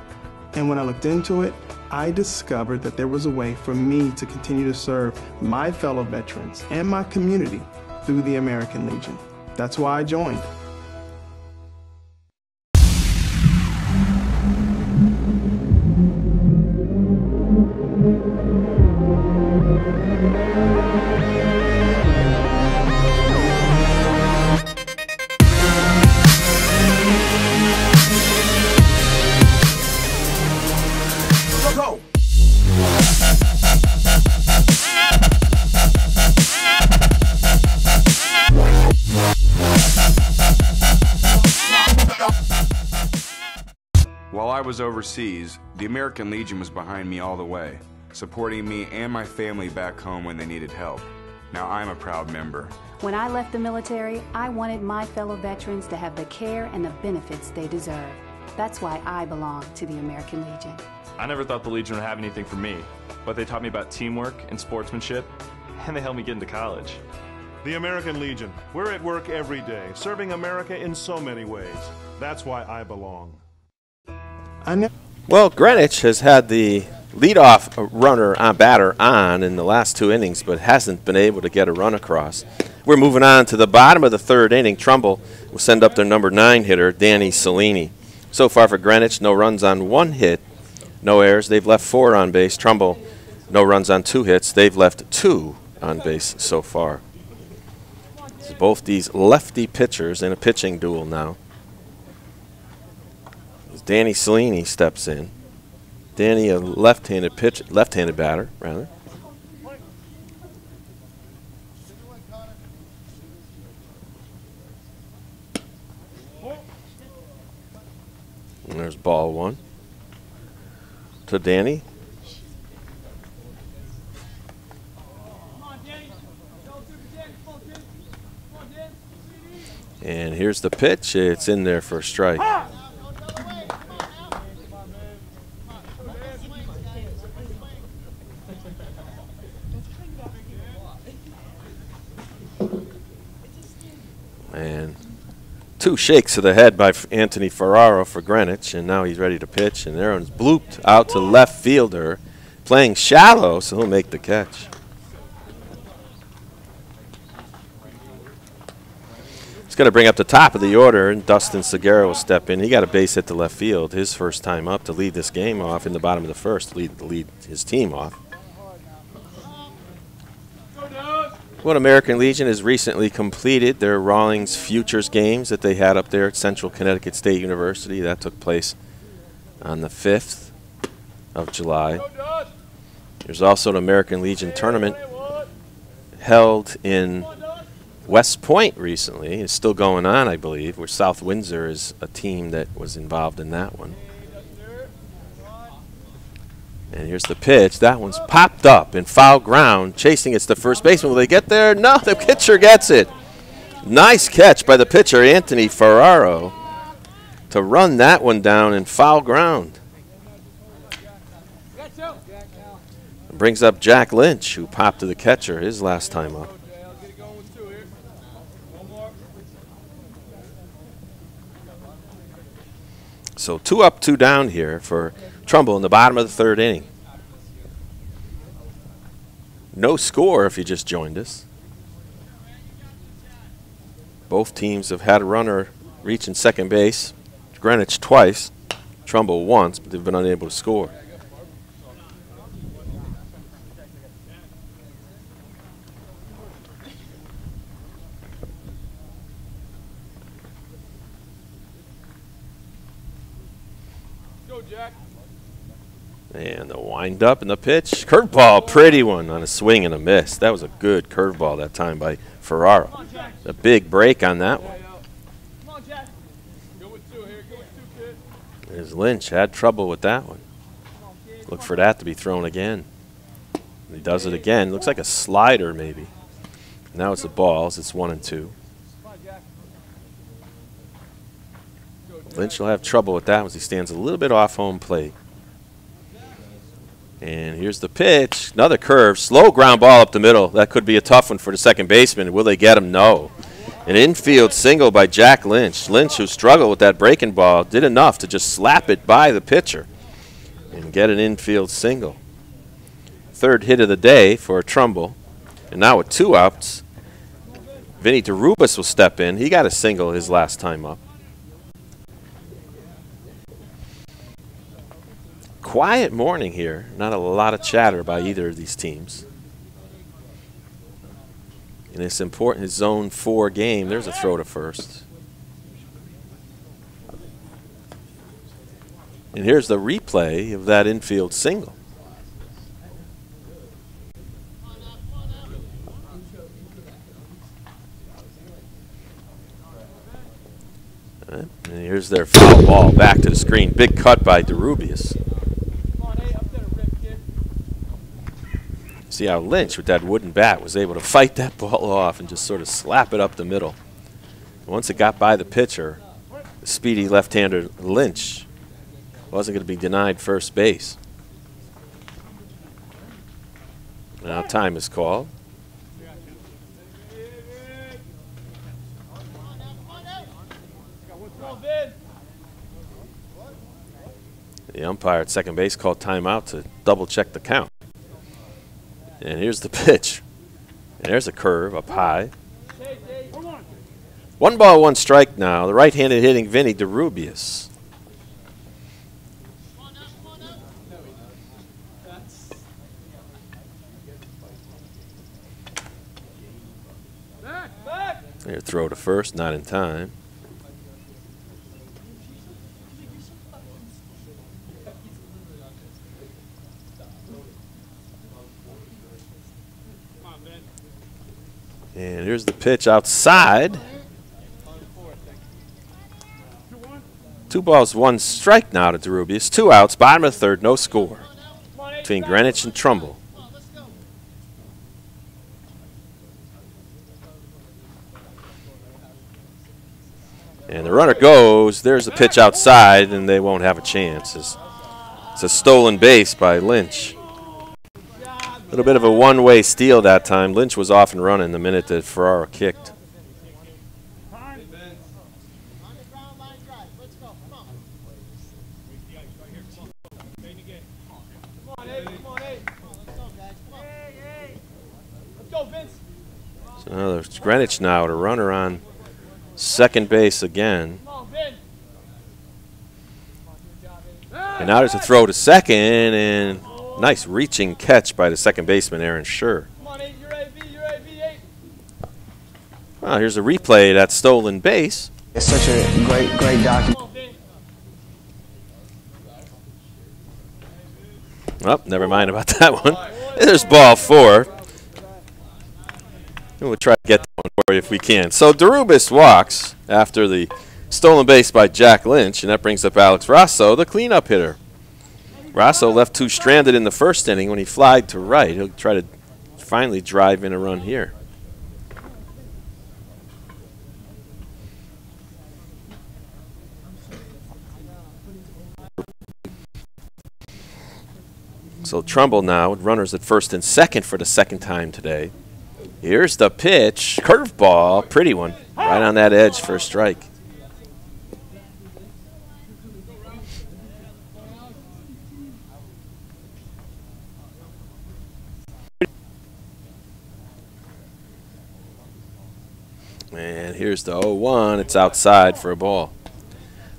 And when I looked into it, I discovered that there was a way for me to continue to serve my fellow veterans and my community through the American Legion. That's why I joined. While I was overseas, the American Legion was behind me all the way, supporting me and my family back home when they needed help. Now I'm a proud member. When I left the military, I wanted my fellow veterans to have the care and the benefits they deserve. That's why I belong to the American Legion. I never thought the Legion would have anything for me, but they taught me about teamwork and sportsmanship, and they helped me get into college. The American Legion. We're at work every day, serving America in so many ways. That's why I belong. Well, Greenwich has had the leadoff runner on batter on in the last 2 innings, but hasn't been able to get a run across. We're moving on to the bottom of the 3rd inning. Trumbull will send up their number 9 hitter, Danny Cellini. So far for Greenwich, no runs on 1 hit, no errors. They've left 4 on base. Trumbull, no runs on 2 hits. They've left 2 on base so far. So both these lefty pitchers in a pitching duel now. Danny Cellini steps in. Danny, a left-handed batter, rather. And there's ball one to Danny. And here's the pitch. It's in there for a strike. And 2 shakes to the head by Anthony Ferraro for Greenwich, and now he's ready to pitch. And there one's blooped out to left fielder, playing shallow, so he'll make the catch. He's going to bring up the top of the order, and Dustin Segura will step in. He got a base hit to left field, his first time up to lead this game off in the bottom of the first, to lead his team off. Well, American Legion has recently completed their Rawlings Futures games that they had up there at Central Connecticut State University. That took place on the 5th of July. There's also an American Legion tournament held in West Point recently. It's still going on, I believe, where South Windsor is a team that was involved in that one. And here's the pitch. That one's popped up in foul ground. Chasing it's the first baseman. Will they get there? No, the pitcher gets it. Nice catch by the pitcher, Anthony Ferraro, to run that one down in foul ground. Brings up Jack Lynch, who popped to the catcher his last time up. So 2 up, 2 down here for Trumbull in the bottom of the 3rd inning. No score if you just joined us. Both teams have had a runner reaching second base. Greenwich twice, Trumbull once, but they've been unable to score. And the wind up and the pitch. Curveball, pretty one on a swing and a miss. That was a good curveball that time by Ferraro. A big break on that one. As Lynch had trouble with that one. Look for that to be thrown again. He does it again. Looks like a slider maybe. Now it's the balls. It's 1 and 2. Lynch will have trouble with that as he stands a little bit off home plate. And here's the pitch. Another curve. Slow ground ball up the middle. That could be a tough one for the second baseman. Will they get him? No. An infield single by Jack Lynch. Lynch, who struggled with that breaking ball, did enough to just slap it by the pitcher and get an infield single. 3rd hit of the day for Trumbull. And now with 2 outs, Vinny DeRubis will step in. He got a single his last time up. Quiet morning here. Not a lot of chatter by either of these teams. In this important Zone 4 game, there's a throw to first. And here's the replay of that infield single. And here's their foul ball back to the screen. Big cut by DeRubis. See how Lynch, with that wooden bat, was able to fight that ball off and just sort of slap it up the middle. Once it got by the pitcher, the speedy left-hander Lynch wasn't going to be denied first base. Now time is called. The umpire at second base called timeout to double-check the count. And here's the pitch. And there's a curve up high. 1 ball, 1 strike now. The right-handed hitting Vinny DeRubis. Their throw to first, not in time. And here's the pitch outside. 2 balls, 1 strike now to Derubius. 2 outs, bottom of the third, no score between Greenwich and Trumbull. And the runner goes. There's a pitch outside, and they won't have a chance. It's a stolen base by Lynch. A little bit of a one-way steal that time. Lynch was off and running the minute that Ferraro kicked. So there's Greenwich now to runner on second base again. And now there's a throw to second, and nice reaching catch by the second baseman, Aaron Scher. Well, here's a replay of that stolen base. It's such a great document. Oh, never mind about that one. There's ball 4. We'll try to get that one for you if we can. So Derubius walks after the stolen base by Jack Lynch, and that brings up Alex Rosso, the cleanup hitter. Rosso left 2 stranded in the first inning when he flied to right. He'll try to finally drive in a run here. So Trumbull now with runners at first and second for the second time today. Here's the pitch, curveball, pretty one, right on that edge for a strike. And here's the 0-1. It's outside for a ball.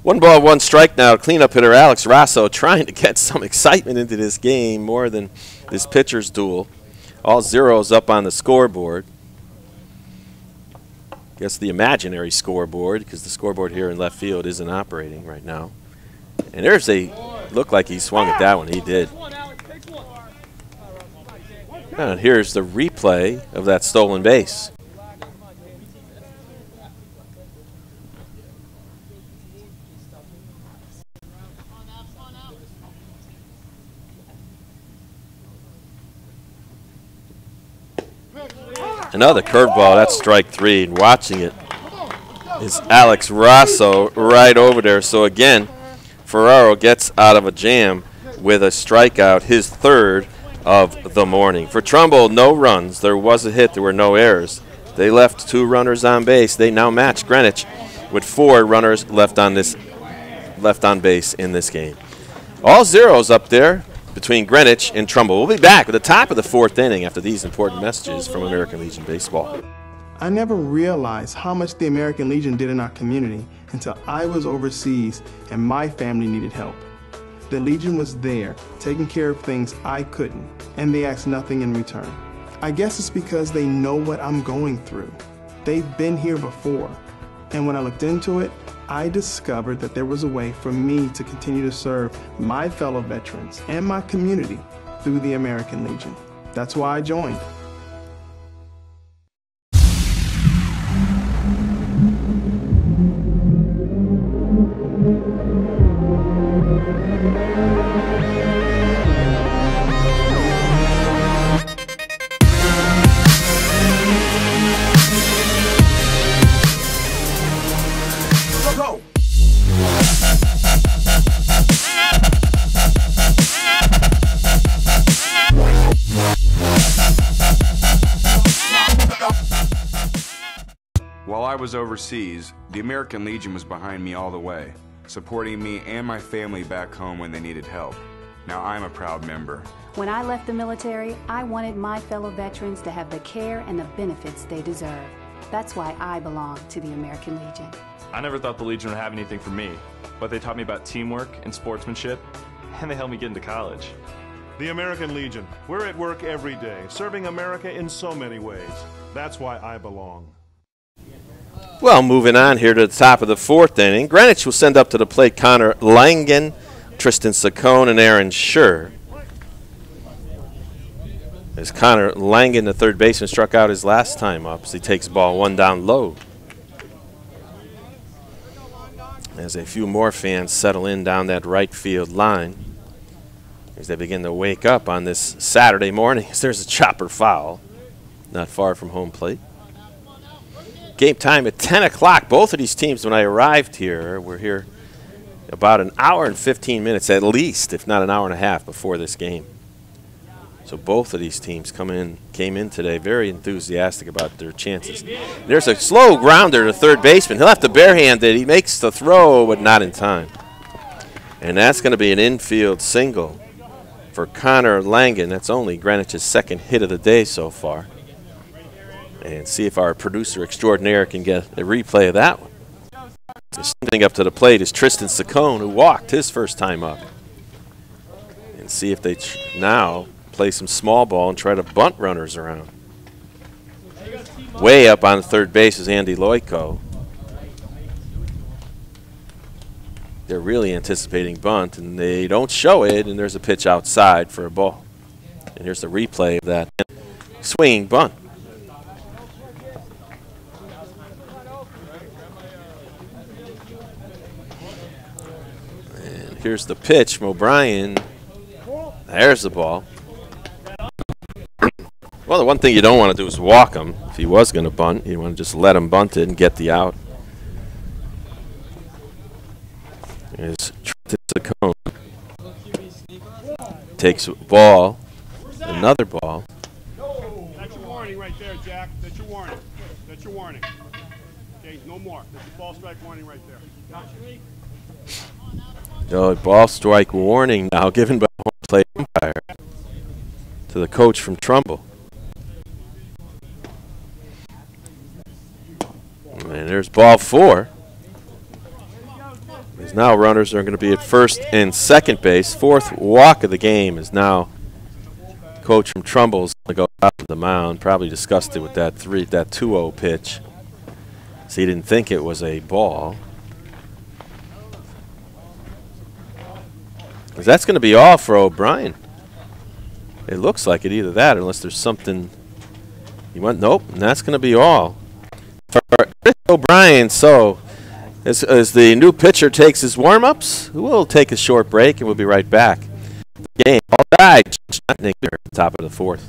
1 ball, 1 strike now. Cleanup hitter Alex Rosso trying to get some excitement into this game more than this pitcher's duel. All zeros up on the scoreboard. Guess the imaginary scoreboard, because the scoreboard here in left field isn't operating right now. And there's a looked like he swung at that one. He did. And here's the replay of that stolen base. Another curveball, that's strike 3, and watching it is Alex Rosso right over there. So again, Ferraro gets out of a jam with a strikeout, his 3rd of the morning. For Trumbull, no runs. There was a hit, there were no errors. They left 2 runners on base. They now match Greenwich with 4 runners left on base in this game. All zeros up there between Greenwich and Trumbull. We'll be back at the top of the 4th inning after these important messages from American Legion Baseball. I never realized how much the American Legion did in our community until I was overseas and my family needed help. The Legion was there, taking care of things I couldn't, and they asked nothing in return. I guess it's because they know what I'm going through. They've been here before, and when I looked into it, I discovered that there was a way for me to continue to serve my fellow veterans and my community through the American Legion. That's why I joined. While I was overseas, the American Legion was behind me all the way, supporting me and my family back home when they needed help. Now I'm a proud member. When I left the military, I wanted my fellow veterans to have the care and the benefits they deserve. That's why I belong to the American Legion. I never thought the Legion would have anything for me, but they taught me about teamwork and sportsmanship, and they helped me get into college. The American Legion. We're at work every day, serving America in so many ways. That's why I belong. Well, moving on here to the top of the 4th inning. Greenwich will send up to the plate Connor Langen, Tristan Saccone, and Aaron Scher. As Connor Langen, the third baseman, struck out his last time up as he takes ball one down low. As a few more fans settle in down that right field line as they begin to wake up on this Saturday morning. There's a chopper foul not far from home plate. Game time at 10 o'clock. Both of these teams, when I arrived here, were here about an hour and 15 minutes at least, if not an hour and a half before this game. So both of these teams came in today very enthusiastic about their chances. There's a slow grounder to third baseman. He'll have to barehand it. He makes the throw, but not in time. And that's going to be an infield single for Connor Langen. That's only Greenwich's second hit of the day so far. And see if our producer extraordinaire can get a replay of that one. Standing up to the plate is Tristan Saccone, who walked his first time up. And see if they now play some small ball and try to bunt runners around. Way up on third base is Andy Loico. They're really anticipating bunt, and they don't show it, and there's a pitch outside for a ball. And here's the replay of that swinging bunt. And here's the pitch from O'Brien. There's the ball. Well, the one thing you don't want to do is walk him. If he was going to bunt, you want to just let him bunt it and get the out. There's Tristan Saccone. Takes a ball, another ball. That's your warning right there, Jack. That's your warning. That's your warning. Okay, no more. That's a ball strike warning right there. No, ball strike warning now given by the home plate umpire to the coach from Trumbull. And there's ball 4. As now runners are going to be at first and second base. Fourth walk of the game is now coach from Trumbull's going to go out to the mound. Probably discussed it with that 2-0 pitch. So he didn't think it was a ball. Because that's going to be all for O'Brien. It looks like it, either that, unless there's something. He went, nope, and that's going to be all for Chris O'Brien. So as the new pitcher takes his warm-ups, we'll take a short break, and we'll be right back. The game all died at the top of the fourth.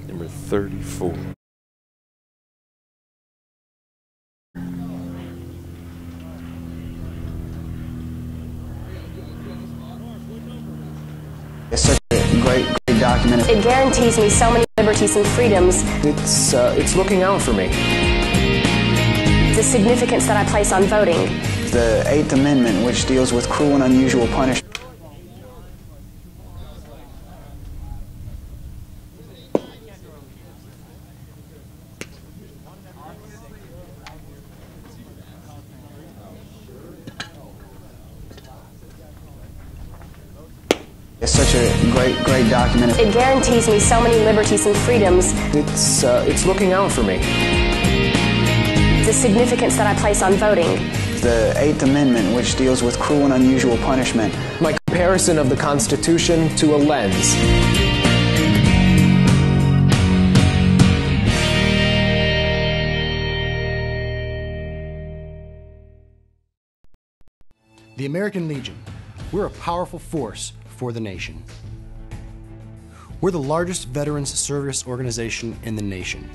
Number 34. It's such a great document. It guarantees me so many liberties and freedoms. It's looking out for me. The significance that I place on voting. The 8th Amendment, which deals with cruel and unusual punishment. It's such a great document. It guarantees me so many liberties and freedoms. It's looking out for me. The significance that I place on voting. The 8th Amendment, which deals with cruel and unusual punishment. My comparison of the Constitution to a lens. The American Legion. We're a powerful force for the nation. We're the largest veterans service organization in the nation.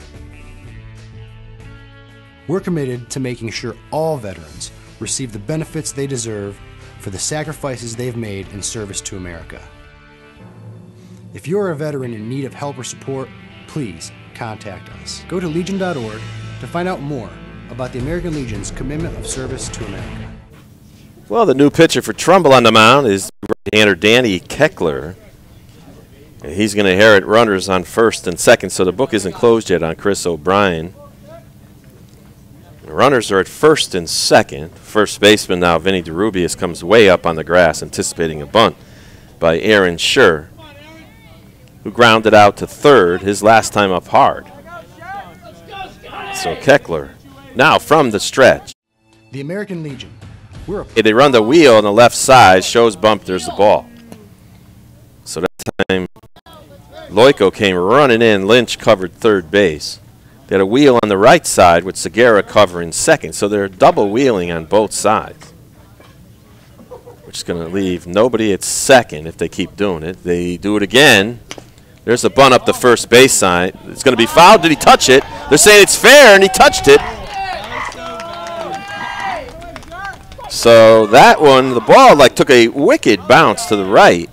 We're committed to making sure all veterans receive the benefits they deserve for the sacrifices they've made in service to America. If you're a veteran in need of help or support, please contact us. Go to legion.org to find out more about the American Legion's commitment of service to America. Well, the new pitcher for Trumbull on the mound is right-hander Danny Keckler. And he's going to inherit runners on first and second, so the book isn't closed yet on Chris O'Brien. The runners are at first and second. First baseman now, Vinny DeRubius, comes way up on the grass, anticipating a bunt by Aaron Scher, who grounded out to third his last time up hard. So Keckler now from the stretch. The American Legion. They run the wheel on the left side, shows bump, there's the ball. So that time, Loico came running in. Lynch covered third base. They had a wheel on the right side with Segura covering second. So they're double wheeling on both sides, which is going to leave nobody at second if they keep doing it. They do it again. There's a bunt up the first base side. It's going to be fouled. Did he touch it? They're saying it's fair, and he touched it. So that one, the ball like took a wicked bounce to the right.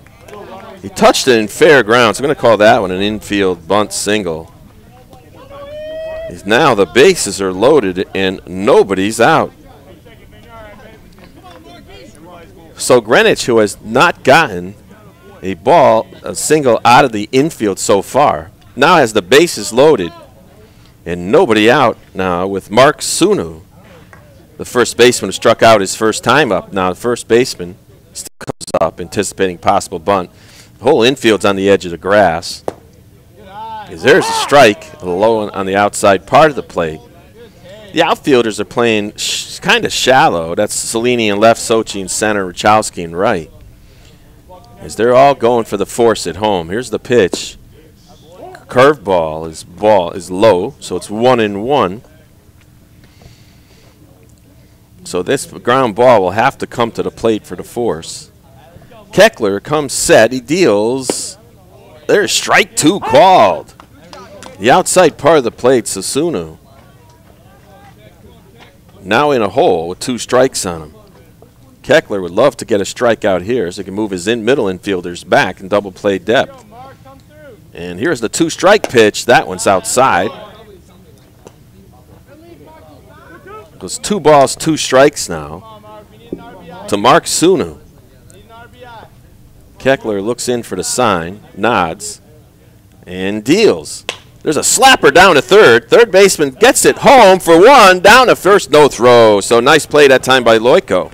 He touched it in fair ground. So I'm going to call that one an infield bunt single. Now the bases are loaded and nobody's out. So Greenwich, who has not gotten a single out of the infield so far, now has the bases loaded and nobody out now with Mark Sunu, the first baseman who struck out his first time up. Now the first baseman still comes up anticipating possible bunt. The whole infield's on the edge of the grass. There's a strike low on the outside part of the plate. The outfielders are playing kind of shallow. That's Cellini in left, Sochi in center, Rachowski in right. As they're all going for the force at home. Here's the pitch. Curveball is low, so it's 1-1. So this ground ball will have to come to the plate for the force. Keckler comes set. He deals. There's strike 2 called. The outside part of the plate, Sasunu. Now in a hole with 2 strikes on him. Keckler would love to get a strikeout here so he can move his middle infielders back and double play depth. And here's the 2-strike pitch. That one's outside. Goes 2 balls, 2 strikes now to Mark Sunu. Keckler looks in for the sign, nods, and deals. There's a slapper down to third. Third baseman gets it home for 1, down to first, no throw. So nice play that time by Loico.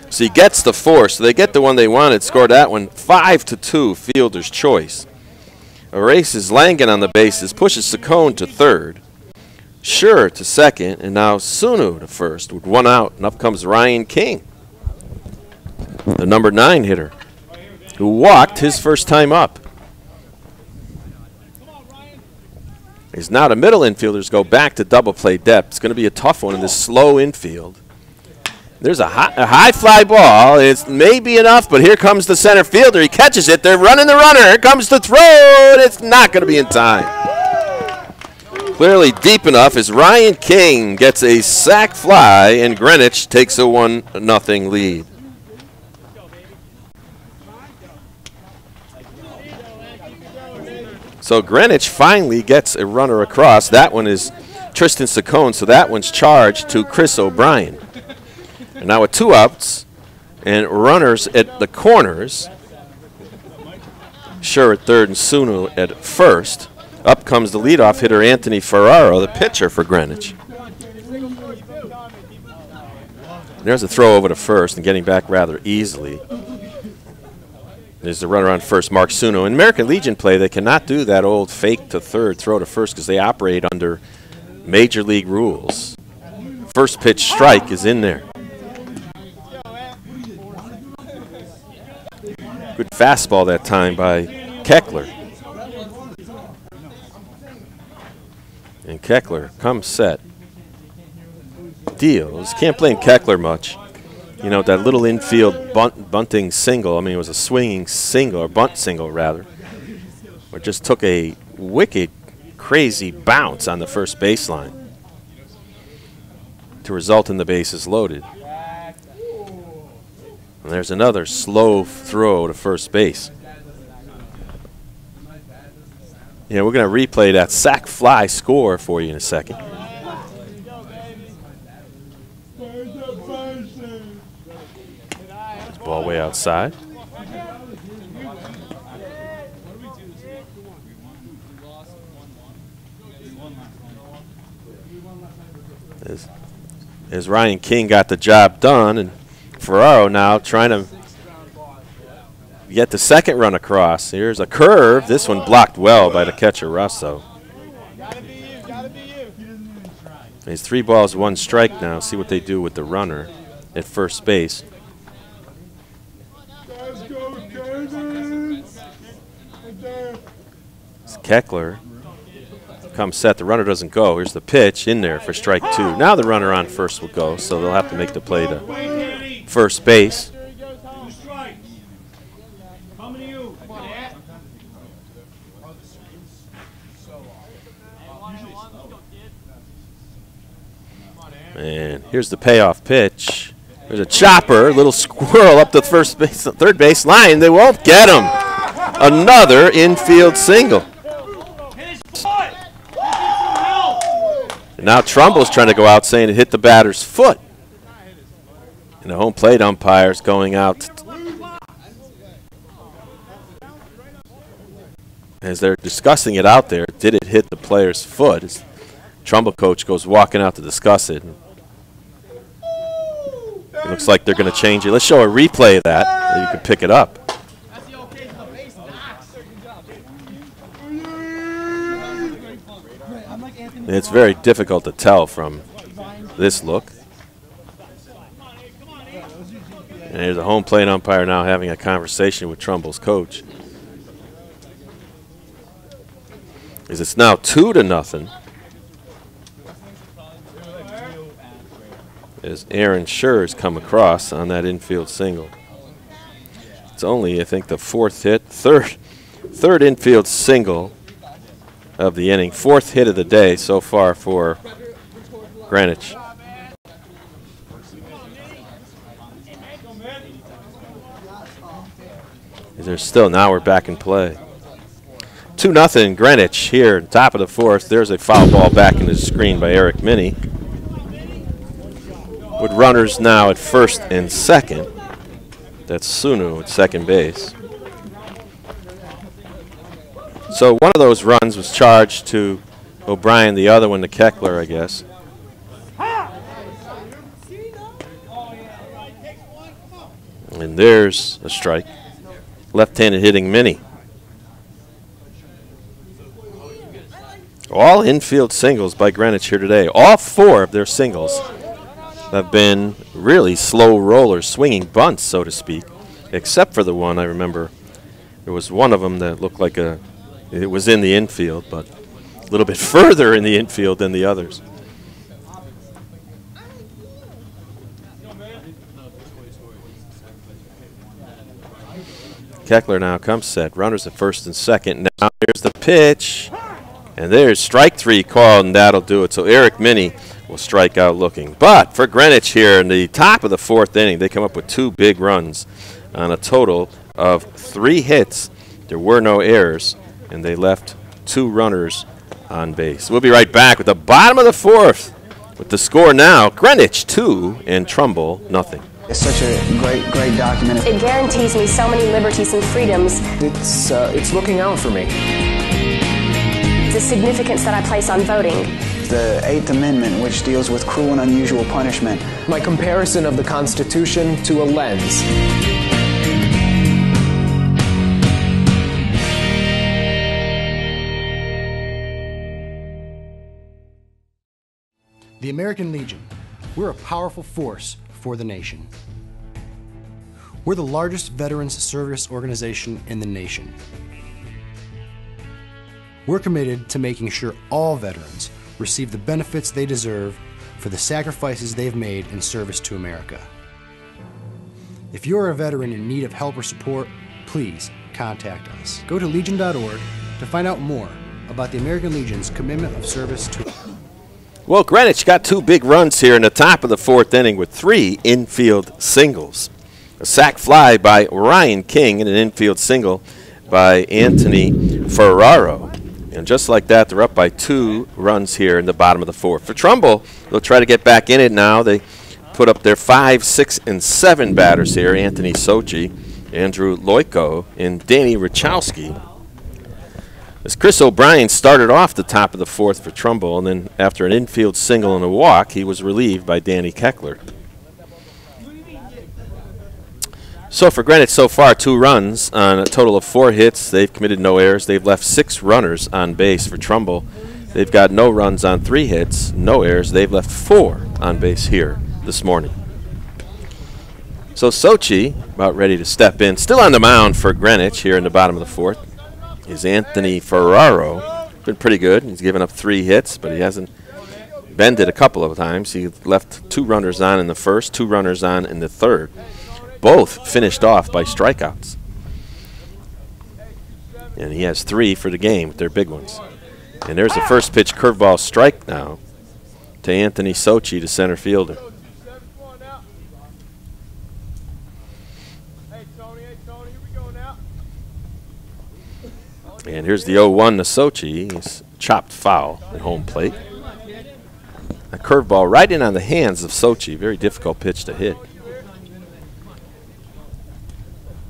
So he gets the force. So they get the one they wanted, scored that one 5-2, fielder's choice. Erases Langan on the bases, pushes Saccone to third. Sure to second, and now Sunu to first with 1 out. And up comes Ryan King, the number 9 hitter, who walked his first time up. As now the middle infielders go back to double play depth. It's going to be a tough one in this slow infield. There's a high fly ball. It may be enough, but here comes the center fielder. He catches it. They're running the runner. Here comes the throw, and it's not going to be in time. Clearly deep enough as Ryan King gets a sac fly, and Greenwich takes a 1-0 lead. So Greenwich finally gets a runner across. That one is Tristan Saccone, so that one's charged to Chris O'Brien. And now with 2 outs and runners at the corners, Sure at third and Sunu at first. Up comes the leadoff hitter Anthony Ferraro, the pitcher for Greenwich. There's a throw over to first and getting back rather easily. There's the runner on first, Mark Sunu. In American Legion play, they cannot do that old fake to third, throw to first because they operate under major league rules. First pitch strike is in there. Good fastball that time by Keckler. And Keckler comes set. Deals. Can't blame Keckler much. You know, that little infield bunting single, I mean, it was a swinging single, or bunt single, rather, where it just took a wicked, crazy bounce on the first baseline to result in the bases loaded. And there's another slow throw to first base. Yeah, we're going to replay that sac fly score for you in a second. Ball way outside. As Ryan King got the job done, and Ferraro now trying to get the second run across. Here's a curve. This one blocked well by the catcher, Russo. He's 3 balls, 1 strike now. See what they do with the runner. at first base. Keckler comes set. The runner doesn't go. Here's the pitch in there for strike 2. Now the runner on first will go, so they'll have to make the play to first base. And here's the payoff pitch. There's a chopper, little squirrel up the third base line. They won't get him. Another infield single. And now Trumbull's trying to go out saying it hit the batter's foot. And the home plate umpire's going out as they're discussing it out there. Did it hit the player's foot? His Trumbull coach goes walking out to discuss it. It looks like they're going to change it. Let's show a replay of that so you can pick it up. It's very difficult to tell from this look. And there's a home plate umpire now having a conversation with Trumbull's coach. As it's now 2-0. As Aaron Schur's come across on that infield single. It's only, I think, the third infield single of the inning. 4th hit of the day so far for Greenwich. There's still, now we're back in play. 2-0 Greenwich here, top of the 4th. There's a foul ball back in the screen by Eric Minnie. With runners now at first and second. That's Sunu at second base. So one of those runs was charged to O'Brien, the other one to Keckler, I guess. And there's a strike. Left-handed hitting Minnie. All infield singles by Greenwich here today. All 4 of their singles have been really slow rollers, swinging bunts, so to speak, except for the one I remember. There was one of them that looked like it was in the infield, but a little bit further in the infield than the others. Keckler now comes set. Runners at first and second. Now here's the pitch. And there's strike 3 called, and that'll do it. So Eric Minnie will strike out looking. But for Greenwich here in the top of the 4th inning, they come up with 2 big runs on a total of 3 hits. There were no errors, and they left 2 runners on base. We'll be right back with the bottom of the 4th with the score now. Greenwich 2 and Trumbull nothing. It's such a great document. It guarantees me so many liberties and freedoms. It's looking out for me. The significance that I place on voting. The 8th Amendment, which deals with cruel and unusual punishment. My comparison of the Constitution to a lens. The American Legion. We're a powerful force for the nation. We're the largest veterans service organization in the nation. We're committed to making sure all veterans receive the benefits they deserve for the sacrifices they've made in service to America. If you're a veteran in need of help or support, please contact us. Go to legion.org to find out more about the American Legion's commitment of service to. Well, Greenwich got 2 big runs here in the top of the 4th inning with 3 infield singles. A sac fly by Ryan King and an infield single by Anthony Ferraro. And just like that, they're up by 2 runs here in the bottom of the 4th. For Trumbull, they'll try to get back in it now. They put up their 5, 6, and 7 batters here. Anthony Sochi, Andrew Loiko, and Danny Richowski. As Chris O'Brien started off the top of the 4th for Trumbull, and then after an infield single and a walk, he was relieved by Danny Keckler. So for Greenwich so far, 2 runs on a total of 4 hits. They've committed no errors. They've left 6 runners on base. For Trumbull, they've got no runs on 3 hits, no errors. They've left 4 on base here this morning. So Sochi about ready to step in. Still on the mound for Greenwich here in the bottom of the fourth is Anthony Ferraro. Been pretty good. He's given up 3 hits, but he hasn't bended a couple of times. He left 2 runners on in the first, 2 runners on in the third. Both finished off by strikeouts. And he has 3 for the game with their big ones. And there's the first pitch curveball strike now to Anthony Sochi, the center fielder. And here's the 0-1 to Sochi. He's chopped foul at home plate. A curveball right in on the hands of Sochi. Very difficult pitch to hit.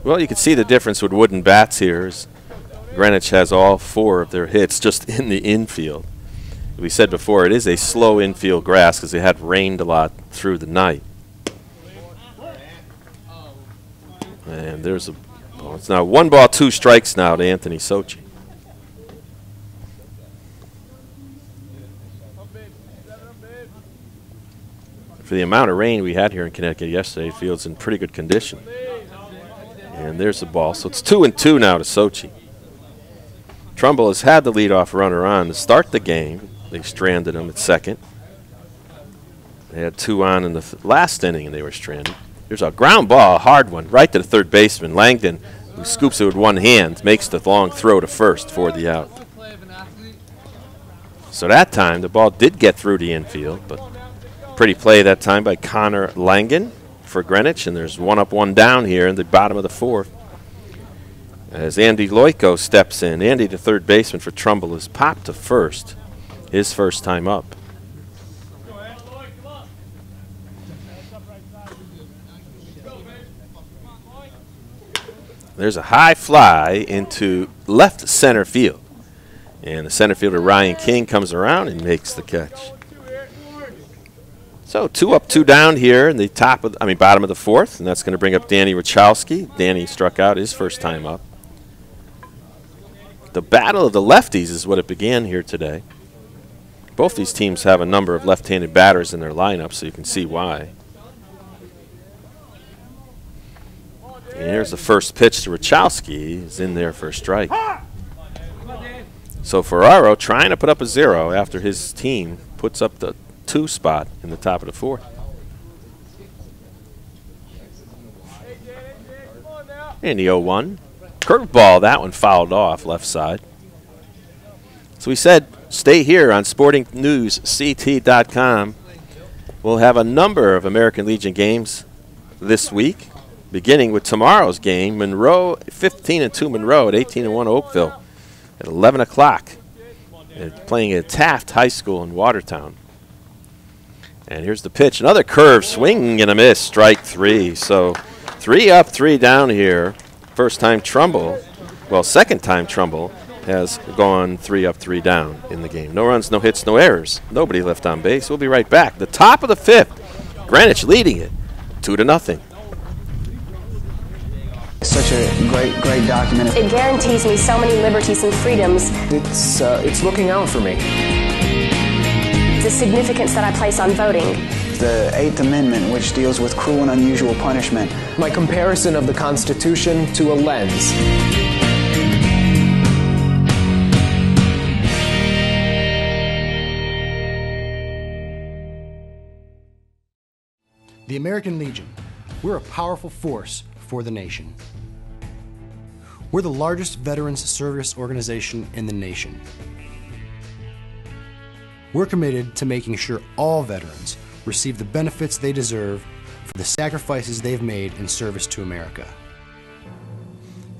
Well, you can see the difference with wooden bats here. Greenwich has all 4 of their hits just in the infield. We said before, it is a slow infield grass because it had rained a lot through the night. And there's a ball. It's now 1 ball, 2 strikes now to Anthony Sochi. For the amount of rain we had here in Connecticut yesterday, the field's in pretty good condition. And there's the ball. So it's 2-2 now to Sochi. Trumbull has had the leadoff runner on to start the game. They stranded him at second. They had 2 on in the last inning, and they were stranded. There's a ground ball, a hard one, right to the third baseman. Langdon, who scoops it with one hand, makes the long throw to first for the out. So that time, the ball did get through the infield, but pretty play that time by Connor Langen for Greenwich, and there's 1 up, 1 down here in the bottom of the fourth. As Andy Loico steps in. Andy, the third baseman for Trumbull, is popped to first, his first time up. There's a high fly into left center field. And the center fielder, Ryan King, comes around and makes the catch. So 2 up, 2 down here in the bottom of the fourth, and that's going to bring up Danny Rachowski. Danny struck out his first time up. The battle of the lefties is what it began here today. Both these teams have a number of left-handed batters in their lineup, so you can see why. And here's the first pitch to Rachowski. He's in there for a strike. So Ferraro trying to put up a 0 after his team puts up the 2 spot in the top of the fourth. And the 0-1. Curveball, that one fouled off left side. So we said stay here on SportingNewsCT.com. We'll have a number of American Legion games this week, beginning with tomorrow's game, Monroe, 15-2 Monroe at 18-1 Oakville at 11 o'clock. Playing at Taft High School in Watertown. And here's the pitch. Another curve, swing and a miss, strike 3. So 3 up, 3 down here. First time Trumbull, well, second time Trumbull has gone 3 up, 3 down in the game. No runs, no hits, no errors. Nobody left on base. We'll be right back. The top of the 5th, Greenwich leading it 2-0. Such a great document. It guarantees me so many liberties and freedoms. It's looking out for me. The significance that I place on voting. The 8th Amendment, which deals with cruel and unusual punishment. My comparison of the Constitution to a lens. The American Legion. We're a powerful force for the nation. We're the largest veterans service organization in the nation. We're committed to making sure all veterans receive the benefits they deserve for the sacrifices they've made in service to America.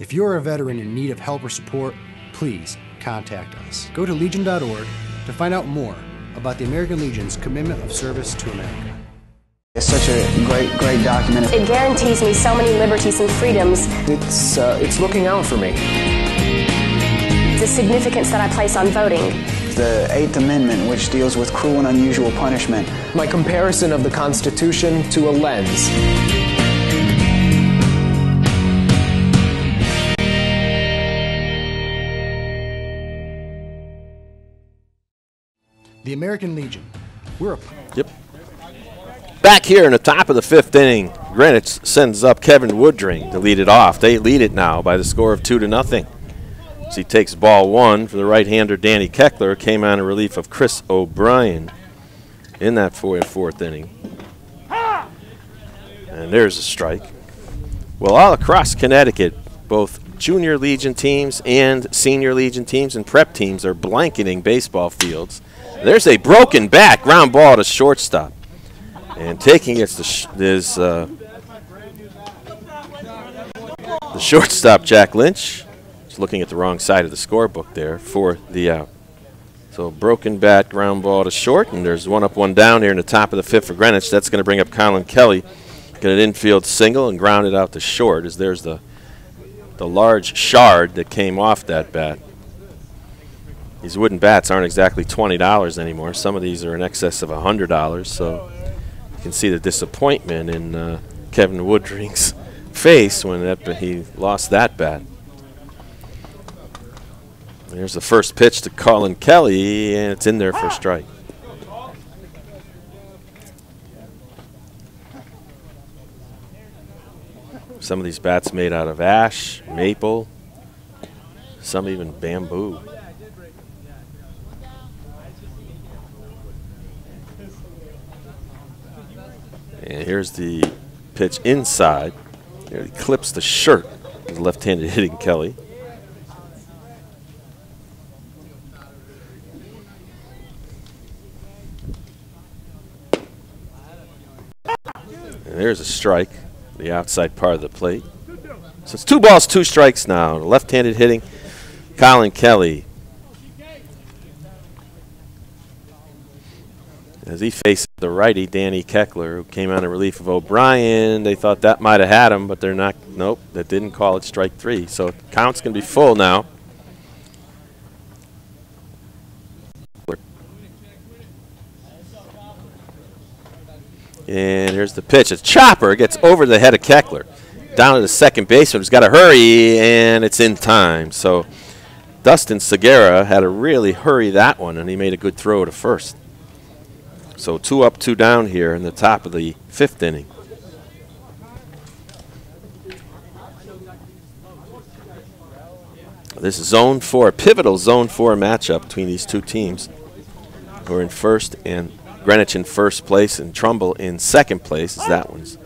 If you're a veteran in need of help or support, please contact us. Go to legion.org to find out more about the American Legion's commitment of service to America. It's such a great document. It guarantees me so many liberties and freedoms. It's looking out for me. The significance that I place on voting. The 8th Amendment, which deals with cruel and unusual punishment. My comparison of the Constitution to a lens. The American Legion. We're a... Yep. Back here in the top of the 5th inning, Greenwich sends up Kevin Woodring to lead it off. They lead it now by the score of 2-0. As he takes ball 1 for the right-hander Danny Keckler, came on in relief of Chris O'Brien in that 4th inning. And there's a strike. Well, all across Connecticut, both Junior Legion teams and Senior Legion teams and prep teams are blanketing baseball fields. There's a broken bat, ground ball to shortstop. And taking it is the shortstop, Jack Lynch. Just looking at the wrong side of the scorebook there for the out. So broken bat, ground ball to short, and there's 1 up, 1 down here in the top of the 5th for Greenwich. That's going to bring up Colin Kelly. Get an infield single and ground it out to short, as there's the large shard that came off that bat. These wooden bats aren't exactly $20 anymore. Some of these are in excess of $100, so you can see the disappointment in Kevin Woodring's face when he lost that bat. There's the first pitch to Colin Kelly, and it's in there for a strike. Some of these bats made out of ash, maple, some even bamboo. And here's the pitch inside. There he clips the shirt of the left-handed hitting Kelly. And there's a strike, the outside part of the plate. So it's 2 balls, 2 strikes now. Left-handed hitting, Colin Kelly. As he faces the righty, Danny Keckler, who came on in relief of O'Brien. They thought that might have had him, but they're not. Nope, that didn't call it strike 3. So count's going to be full now. And here's the pitch. A chopper gets over the head of Keckler. Down to the second baseman who's got to hurry, and it's in time. So Dustin Segura had to really hurry that one, and he made a good throw to first. So 2 up, 2 down here in the top of the 5th inning. This is Zone 4, a pivotal Zone 4 matchup between these two teams, who are in first, and Greenwich in first place and Trumbull in second place, as that one's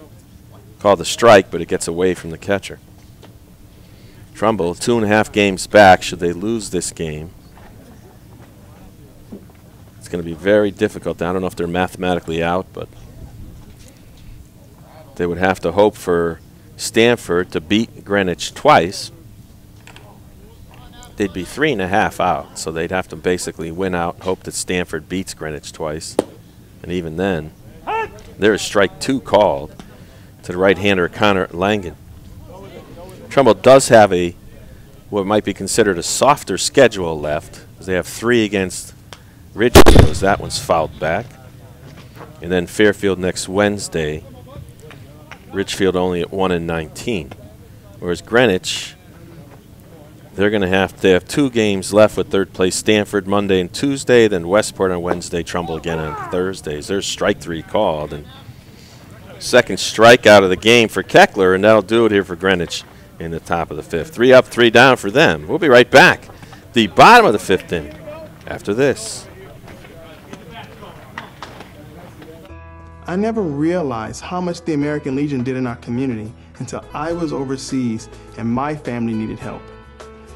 called the strike, but it gets away from the catcher. Trumbull 2.5 games back. Should they lose this game, it's going to be very difficult. I don't know if they're mathematically out, but they would have to hope for Stanford to beat Greenwich twice. They'd be 3.5 out, so they'd have to basically win out, hope that Stanford beats Greenwich twice. And even then, there is strike 2 called to the right-hander Connor Langan. Trumbull does have what might be considered a softer schedule left, as they have 3 against Ridgefield, as that one's fouled back. And then Fairfield next Wednesday. Ridgefield only at 1-19. Whereas Greenwich, they have 2 games left with third place Stanford Monday and Tuesday, then Westport on Wednesday, Trumbull again on Thursdays. There's strike 3 called, and second strike out of the game for Keckler, and that'll do it here for Greenwich in the top of the 5th. 3 up, 3 down for them. We'll be right back. The bottom of the 5th inning after this. I never realized how much the American Legion did in our community until I was overseas and my family needed help.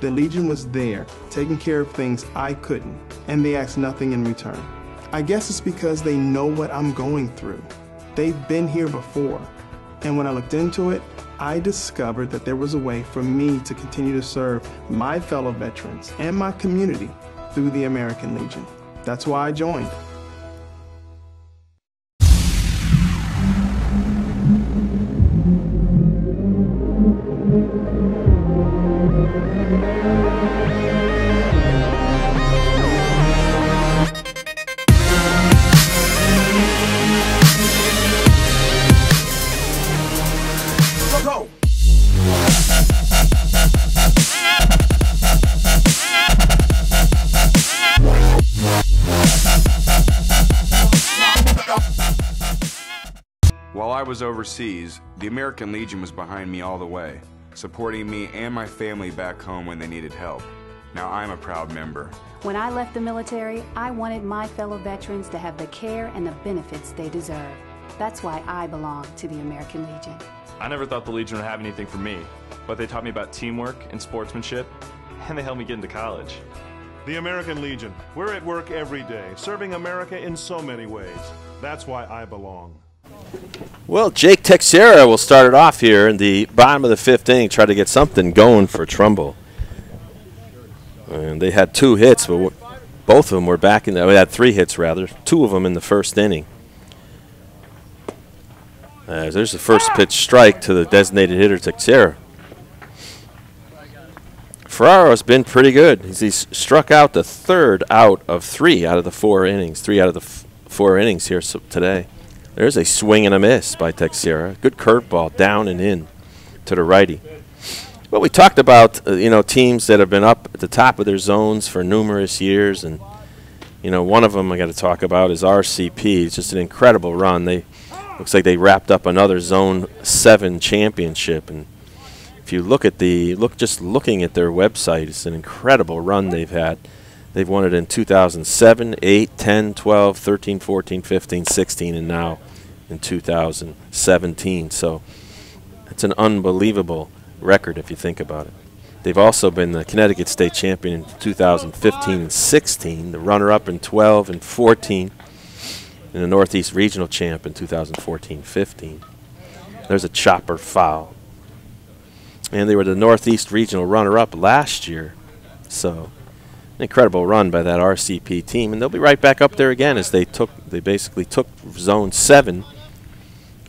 The Legion was there, taking care of things I couldn't, and they asked nothing in return. I guess it's because they know what I'm going through. They've been here before, and when I looked into it, I discovered that there was a way for me to continue to serve my fellow veterans and my community through the American Legion. That's why I joined. Go! was overseas, the American Legion was behind me all the way, supporting me and my family back home when they needed help. Now I'm a proud member. When I left the military, I wanted my fellow veterans to have the care and the benefits they deserve. That's why I belong to the American Legion. I never thought the Legion would have anything for me, but they taught me about teamwork and sportsmanship, and they helped me get into college. The American Legion. We're at work every day, serving America in so many ways. That's why I belong. Well, Jake Teixeira will start it off here in the bottom of the 5th inning, try to get something going for Trumbull. And they had 2 hits, but both of them were back in. We had 3 hits rather, 2 of them in the 1st inning. There's the first pitch strike to the designated hitter Teixeira. Ferraro's been pretty good. He's struck out the 3rd out of 3 out of the 4 innings. 3 out of the 4 innings here today. There's a swing and a miss by Teixeira. Good curveball down and in to the righty. Well, we talked about teams that have been up at the top of their zones for numerous years, and one of them I got to talk about is RCP. It's just an incredible run. Looks like they wrapped up another Zone 7 championship, and if you look at looking at their website, it's an incredible run they've had. They've won it in 2007, 8, 10, 12, 13, 14, 15, 16, and now in 2017. So it's an unbelievable record if you think about it. They've also been the Connecticut State Champion in 2015 and 16, the runner-up in 12 and 14, and the Northeast Regional Champ in 2014-15. There's a chopper foul. And they were the Northeast Regional runner-up last year. So an incredible run by that RCP team, and they'll be right back up there again as they basically took Zone 7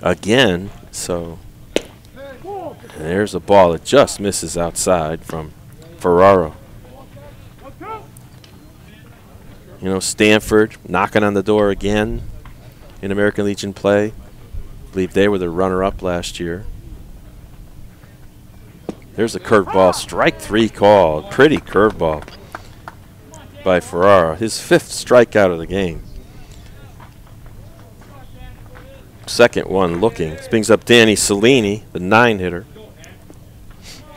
again. So there's a ball that just misses outside from Ferraro. Stanford knocking on the door again in American Legion play. I believe they were the runner-up last year. There's a curveball, strike 3 called. Pretty curveball by Ferraro. His 5th strikeout of the game. Second one looking. This brings up Danny Cellini, the 9-hitter.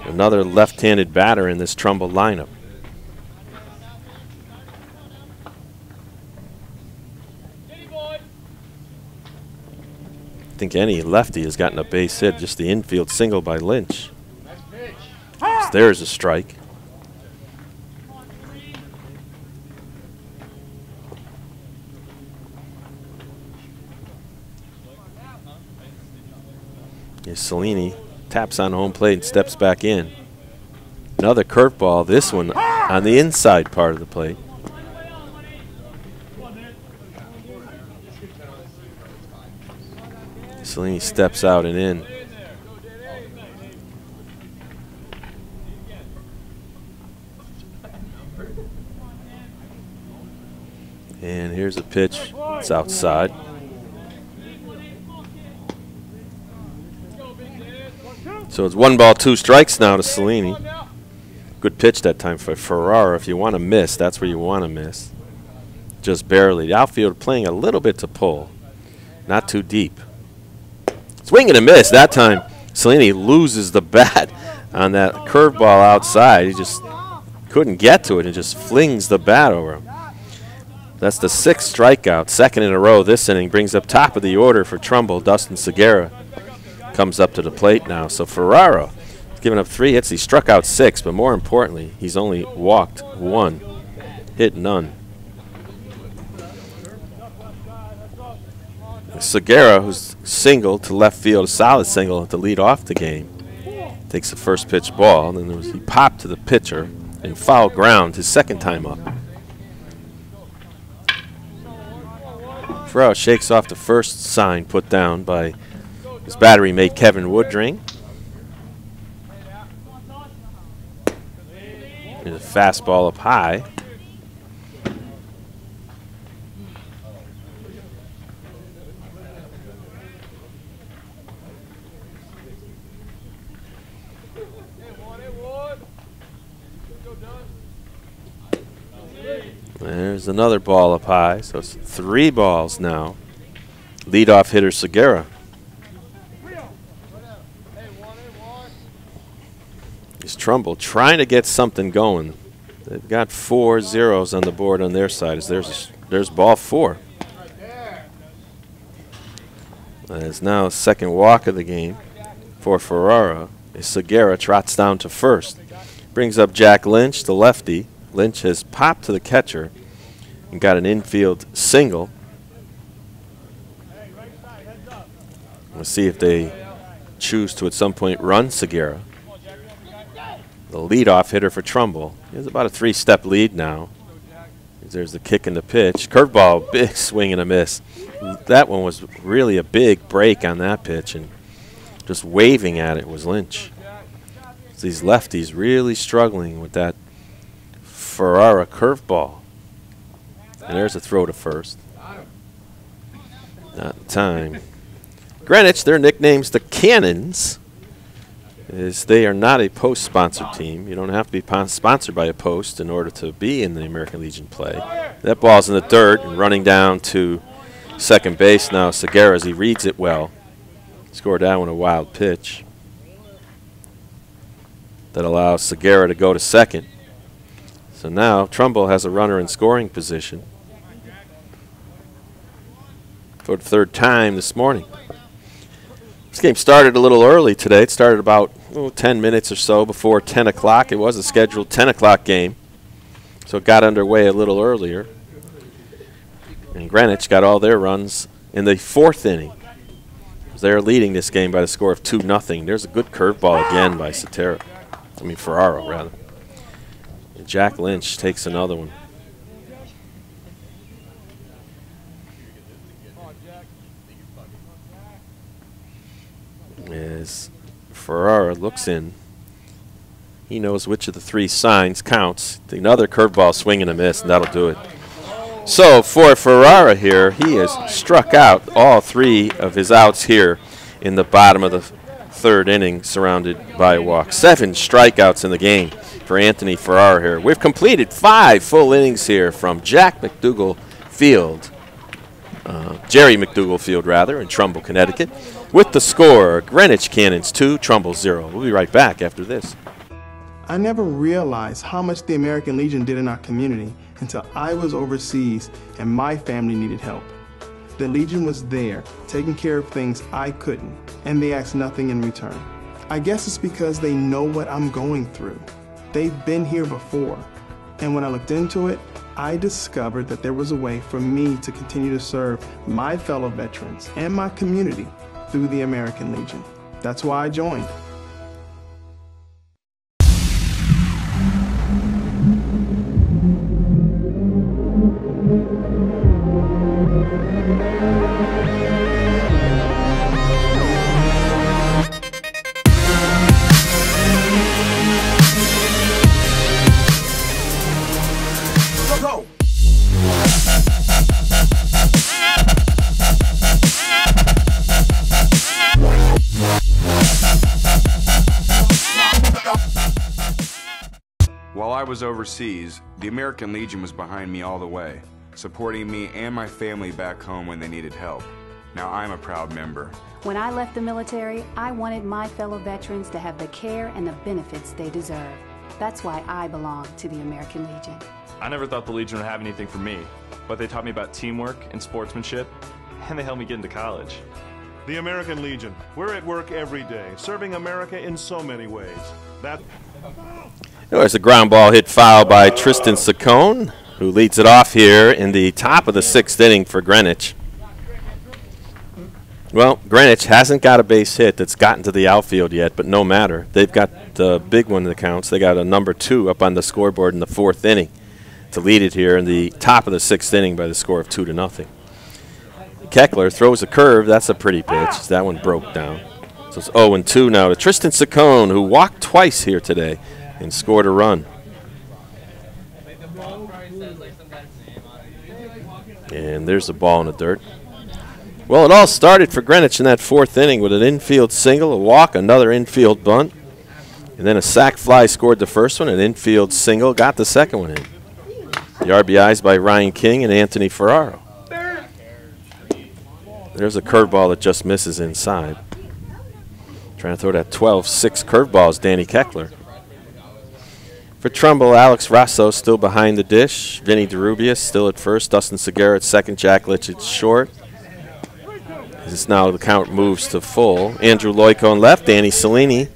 Another left-handed batter in this Trumbull lineup. I think any lefty has gotten a base hit. Just the infield single by Lynch. So there's a strike. Cellini taps on home plate and steps back in. Another curveball, this one on the inside part of the plate. Cellini steps out and in. And here's a pitch. It's outside. So it's 1 ball, 2 strikes now to Cellini. Good pitch that time for Ferraro. If you want to miss, that's where you want to miss. Just barely. The outfield playing a little bit to pull. Not too deep. Swing and a miss. That time Cellini loses the bat on that curveball outside. He just couldn't get to it and just flings the bat over him. That's the 6th strikeout, 2nd in a row this inning. Brings up top of the order for Trumbull. Dustin Segura comes up to the plate now. So Ferraro has given up 3 hits. He struck out 6, but more importantly, he's only walked 1, hit none. Segura, who's singled to left field, a solid single to lead off the game, takes the first pitch ball, and then he popped to the pitcher and foul ground his 2nd time up. Ferraro shakes off the first sign put down by his battery mate Kevin Woodring. There's a fastball up high. There's another ball up high, so it's 3 balls now. Leadoff hitter Segura. is Trumbull trying to get something going. They've got 4 zeros on the board on their side. There's ball 4. It's now second walk of the game for Ferrara. Segura trots down to first. Brings up Jack Lynch, the lefty. Lynch has popped to the catcher and got an infield single. We'll see if they choose to at some point run Segura. The leadoff hitter for Trumbull. He has about a 3-step lead now. There's the kick and the pitch. Curveball, big swing and a miss. That one was really a big break on that pitch, and just waving at it was Lynch. These lefties really struggling with that Ferrara curveball. And there's a throw to first. Not in time. Greenwich, their nickname's the Cannons, is they are not a Post-sponsored team. You don't have to be sponsored by a Post in order to be in the American Legion play. That ball's in the dirt and running down to second base now. Segura, as he reads it well, scored that one a wild pitch. That allows Segura to go to second. So now Trumbull has a runner in scoring position for the third time this morning. This game started a little early today. It started about 10 minutes or so before 10 o'clock. It was a scheduled 10 o'clock game, so it got underway a little earlier. And Greenwich got all their runs in the 4th inning. They're leading this game by the score of 2-0. There's a good curveball again by Ferrara, rather. And Jack Lynch takes another one. As Ferrara looks in, he knows which of the 3 signs counts. Another curveball, swing and a miss, and that'll do it. So for Ferrara here, he has struck out all 3 of his outs here in the bottom of the 3rd inning, surrounded by a walk. 7 strikeouts in the game for Anthony Ferrara here. We've completed 5 full innings here from Jack McDougall Field, Jerry McDougall Field, rather, in Trumbull, Connecticut. With the score, Greenwich Cannons 2, Trumbull 0. We'll be right back after this. I never realized how much the American Legion did in our community until I was overseas and my family needed help. The Legion was there, taking care of things I couldn't, and they asked nothing in return. I guess it's because they know what I'm going through. They've been here before, and when I looked into it, I discovered that there was a way for me to continue to serve my fellow veterans and my community through the American Legion. That's why I joined. While I was overseas, the American Legion was behind me all the way, supporting me and my family back home when they needed help. Now I'm a proud member. When I left the military, I wanted my fellow veterans to have the care and the benefits they deserve. That's why I belong to the American Legion. I never thought the Legion would have anything for me, but they taught me about teamwork and sportsmanship, and they helped me get into college. The American Legion. We're at work every day, serving America in so many ways. There's a ground ball hit foul by Tristan Saccone, who leads it off here in the top of the 6th inning for Greenwich. Well, Greenwich hasn't got a base hit that's gotten to the outfield yet, but no matter. They've got the big one that counts. They got a number 2 up on the scoreboard in the 4th inning to lead it here in the top of the 6th inning by the score of 2-0. Keckler throws a curve. That's a pretty pitch. That one broke down. So it's 0-2 now to Tristan Saccone, who walked twice here today and scored a run. And there's the ball in the dirt. Well, it all started for Greenwich in that 4th inning with an infield single, a walk, another infield bunt, and then a sac fly scored the first one, an infield single, got the second one in. The RBIs by Ryan King and Anthony Ferrara. There's a curveball that just misses inside. Trying to throw that 12-6 curveball is Danny Keckler. For Trumbull, Alex Rosso still behind the dish. Vinny DeRubius still at first. Dustin Segura at second. Jack Litch at short. As now the count moves to full. Andrew Loico on left. Danny Cellini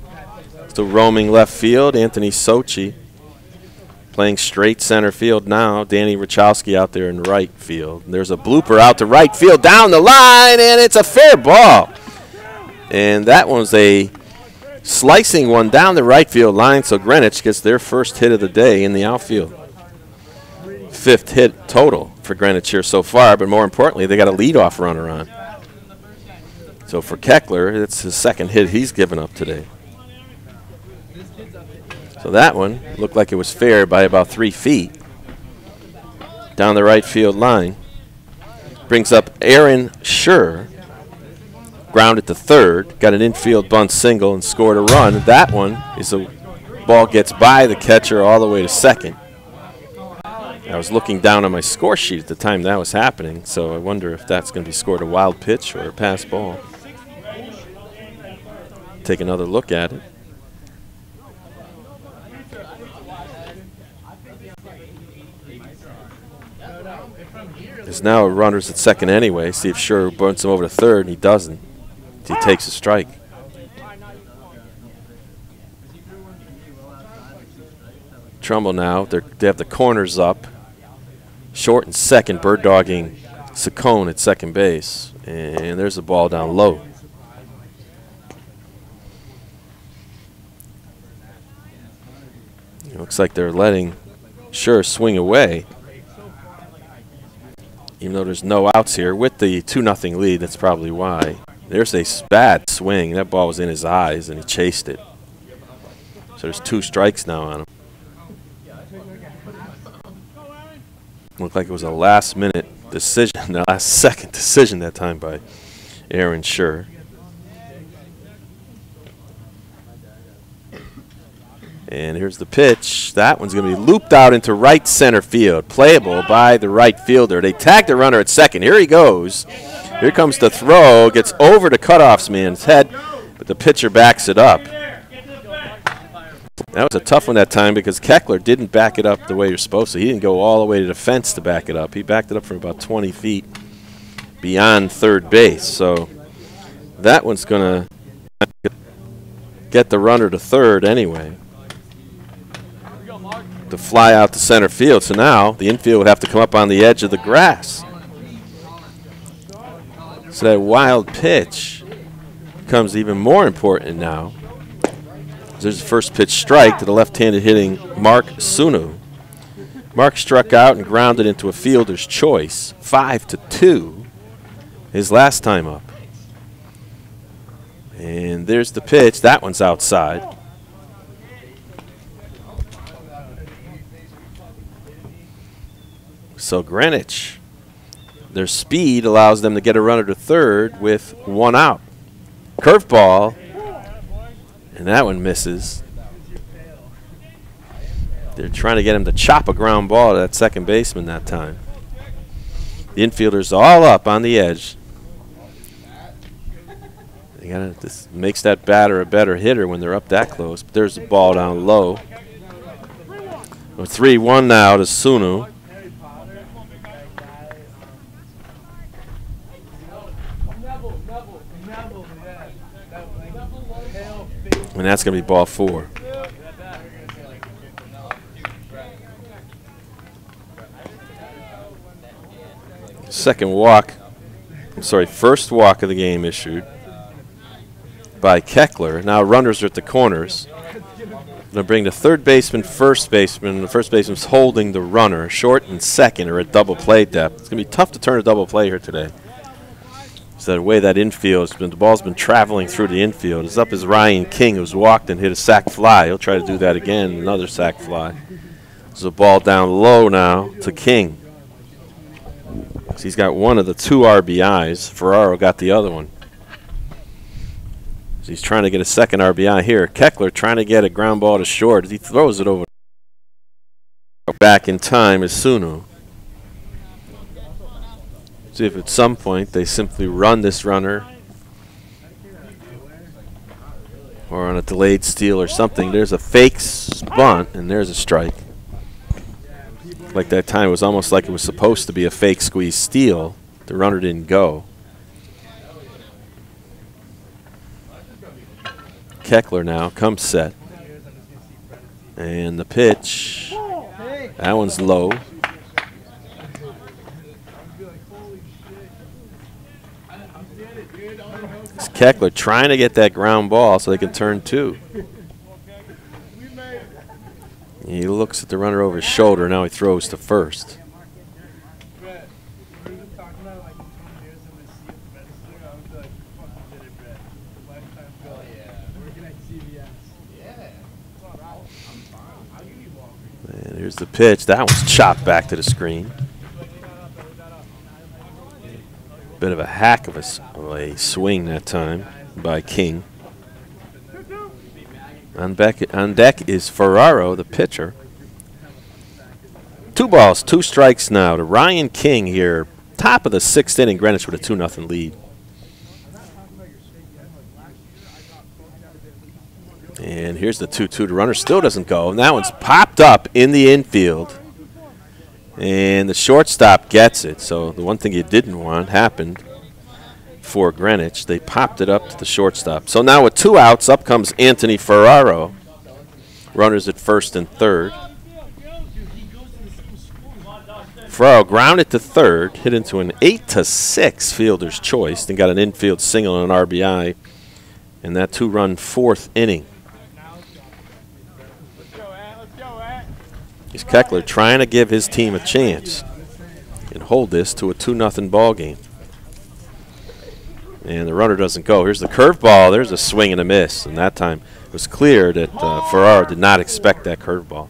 still roaming left field. Anthony Sochi playing straight center field now. Danny Richowski out there in right field. And there's a blooper out to right field down the line, and it's a fair ball. And that one's a slicing one down the right field line, so Greenwich gets their first hit of the day in the outfield. 5th hit total for Greenwich here so far, but more importantly, they got a leadoff runner on. So for Keckler, it's his 2nd hit he's given up today. So that one looked like it was fair by about 3 feet down the right field line. Brings up Aaron Schur. Grounded to third, got an infield bunt single and scored a run. That one is a ball gets by the catcher all the way to second. I was looking down on my score sheet at the time that was happening, so I wonder if that's going to be scored a wild pitch or a pass ball. Take another look at it. There's now runners at second anyway. See if Schur bunts him over to third, and he doesn't. He takes a strike. Trumbull now, they have the corners up. Short and second, bird dogging Saccone at second base. And there's a ball down low. It looks like they're letting Schur swing away. Even though there's no outs here. With the 2-0 lead, that's probably why. There's a bad swing. That ball was in his eyes, and he chased it. So there's 2 strikes now on him. Looked like it was a last-minute decision, the last-second decision that time by Aaron Schur. And here's the pitch. That one's going to be looped out into right center field. Playable by the right fielder. They tag the runner at second. Here he goes. Here comes the throw. Gets over the cutoffs man's head, but the pitcher backs it up. That was a tough one that time because Keckler didn't back it up the way you're supposed to. He didn't go all the way to the fence to back it up. He backed it up from about 20 feet beyond third base. So that one's going to get the runner to third anyway, to fly out to center field. So now the infield would have to come up on the edge of the grass. So that wild pitch becomes even more important now. There's the first pitch strike to the left-handed hitting Mark Sunu. Mark struck out and grounded into a fielder's choice, 5-2, his last time up. And there's the pitch. That one's outside. So Greenwich, their speed allows them to get a runner to third with 1 out. Curveball, and that one misses. They're trying to get him to chop a ground ball to that second baseman that time. The infielders all up on the edge. This makes that batter a better hitter when they're up that close. But there's the ball down low. 3-1 now to Sunu. And that's going to be ball 4. First walk of the game issued by Keckler. Now runners are at the corners. Going to bring the third baseman, first baseman. The first baseman's holding the runner. Short and second are at double play depth. It's going to be tough to turn a double play here today. So the way that infield, the ball's been traveling through the infield. As up as Ryan King, who's walked and hit a sac fly. He'll try to do that again, another sac fly. There's a ball down low now to King. So he's got one of the 2 RBIs. Ferraro got the other one. So he's trying to get a second RBI here. Keckler trying to get a ground ball to short as he throws it over. Back in time is Sunu. See if at some point they simply run this runner or on a delayed steal or something. There's a fake bunt, and there's a strike. Like that time, it was almost like it was supposed to be a fake squeeze steal. The runner didn't go. Keckler now comes set. And the pitch, that one's low. It's Keckler trying to get that ground ball so they can turn two. He looks at the runner over his shoulder. Now he throws to first. And here's the pitch. That one's chopped back to the screen. Bit of a hack of a swing that time by King. On deck is Ferraro, the pitcher. 2 balls, 2 strikes now to Ryan King here. Top of the 6th inning, Greenwich with a 2-0 lead. And here's the 2-2. The runner still doesn't go. And that one's popped up in the infield. And the shortstop gets it. So the one thing you didn't want happened for Greenwich. They popped it up to the shortstop. So now with 2 outs, up comes Anthony Ferraro. Runners at first and third. Ferraro grounded to third, hit into an 8-6 fielder's choice, then got an infield single and an RBI in that 2-run 4th inning. Here's Keckler trying to give his team a chance and hold this to a 2-0 ball game. And the runner doesn't go. Here's the curveball. There's a swing and a miss. And that time it was clear that Ferraro did not expect that curveball.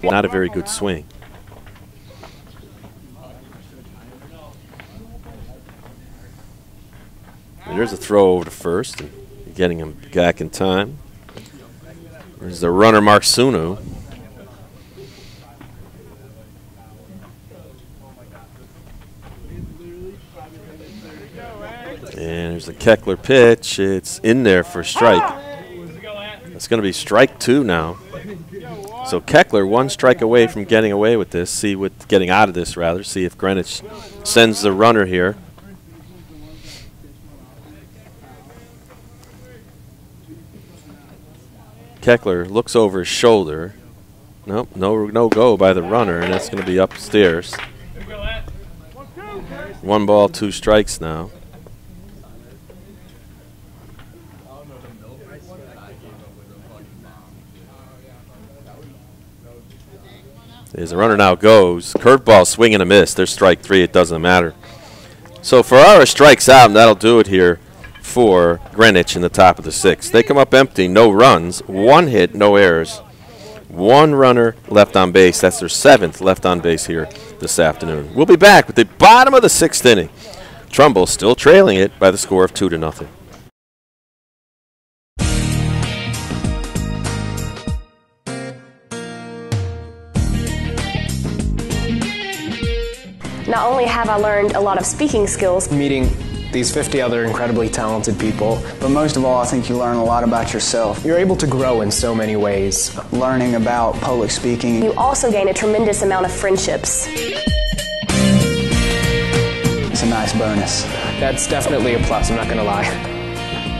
Not a very good swing. And there's a throw over to first, and getting him back in time. There's the runner, Mark Sunu. And there's a Keckler pitch. It's in there for a strike. It's going to be strike 2 now. So Keckler 1 strike away from getting away with this. Getting out of this rather. See if Greenwich sends the runner here. Keckler looks over his shoulder. Nope, no go by the runner, and that's going to be upstairs. 1 ball, 2 strikes now. As the runner now goes, curveball, swing and a miss. There's strike 3. It doesn't matter. So Ferraro strikes out, and that'll do it here for Greenwich in the top of the 6th. They come up empty, no runs, 1 hit, no errors, 1 runner left on base. That's their 7th left on base here this afternoon. We'll be back with the bottom of the 6th inning. Trumbull still trailing it by the score of 2-0. Not only have I learned a lot of speaking skills, Meeting these 50 other incredibly talented people, But most of all, I think you learn a lot about yourself. you're able to grow in so many ways. Learning about public speaking. you also gain a tremendous amount of friendships. It's a nice bonus. That's definitely a plus, I'm not going to lie.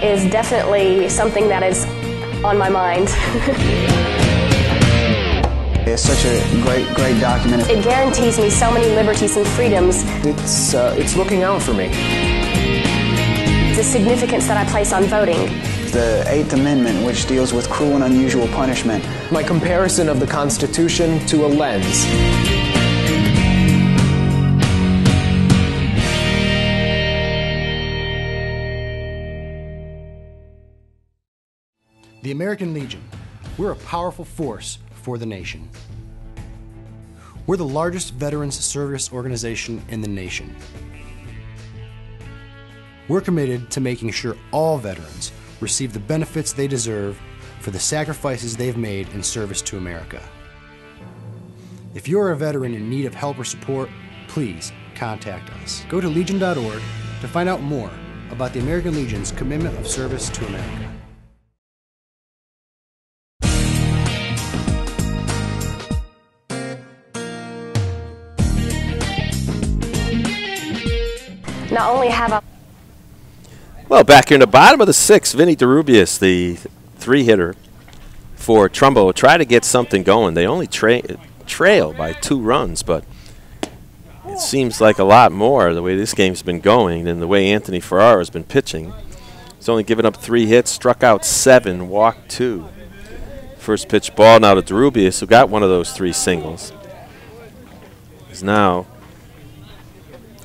Is definitely something that is on my mind. It's such a great document. It guarantees me so many liberties and freedoms. It's looking out for me. The significance that I place on voting. The 8th Amendment, which deals with cruel and unusual punishment. My comparison of the Constitution to a lens. The American Legion. We're a powerful force for the nation. We're the largest veterans service organization in the nation. We're committed to making sure all veterans receive the benefits they deserve for the sacrifices they've made in service to America. If you're a veteran in need of help or support, please contact us. Go to legion.org to find out more about the American Legion's commitment of service to America. Not only have a... Well, back here in the bottom of the sixth, Vinny DeRubius, the three-hitter for Trumbull, try to get something going. They only trail by 2 runs, but it seems like a lot more the way this game's been going than the way Anthony Ferraro has been pitching. He's only given up 3 hits, struck out 7, walked 2. First pitch ball now to DeRubius, who got one of those 3 singles. Is now,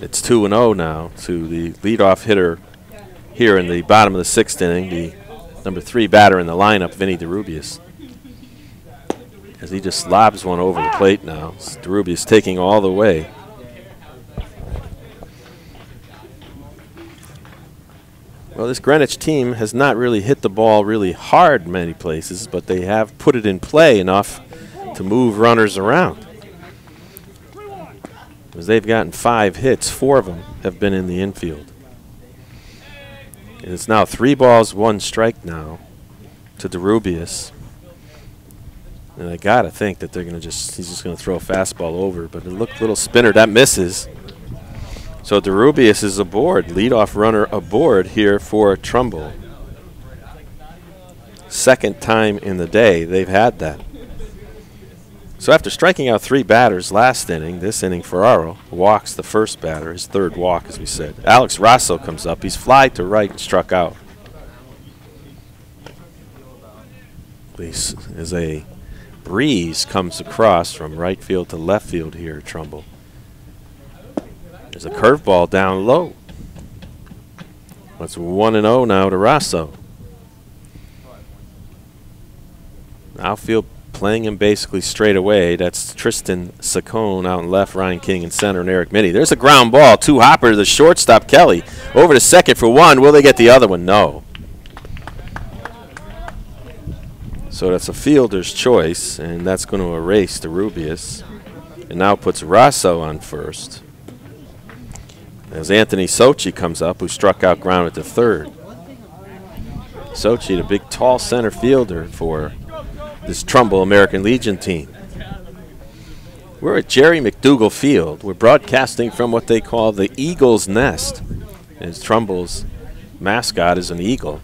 it's 2-0 now to the leadoff hitter here in the bottom of the 6th inning, the number 3 batter in the lineup, Vinny DeRubius. As he just lobs one over the plate now. DeRubius taking all the way. Well, this Greenwich team has not really hit the ball really hard many places, but they have put it in play enough to move runners around. As they've gotten 5 hits, 4 of them have been in the infield. And it's now 3 balls, 1 strike now to DeRubius. And I gotta think that they're gonna he's just gonna throw a fastball over, but it looked a little spinner, that misses. So DeRubius is aboard, leadoff runner aboard here for Trumbull. Second time in the day they've had that. So after striking out 3 batters last inning, this inning Ferraro walks the first batter, his 3rd walk as we said. Alex Rosso comes up, he's fly to right and struck out. As a breeze comes across from right field to left field here at Trumbull. There's a curveball down low. That's 1-0 now to Rosso. Outfield playing him basically straight away. That's Tristan Saccone out in left, Ryan King in center, and Eric Minnie. There's a ground ball. 2-hopper to the shortstop, Kelly. Over to second for 1. Will they get the other one? No. So that's a fielder's choice, and that's going to erase DeRubius. And now puts Rosso on first. As Anthony Sochi comes up, who struck out ground at the 3rd. Sochi, the big, tall center fielder for this Trumbull American Legion team. We're at Jerry McDougal Field. We're broadcasting from what they call the Eagle's Nest, as Trumbull's mascot is an eagle.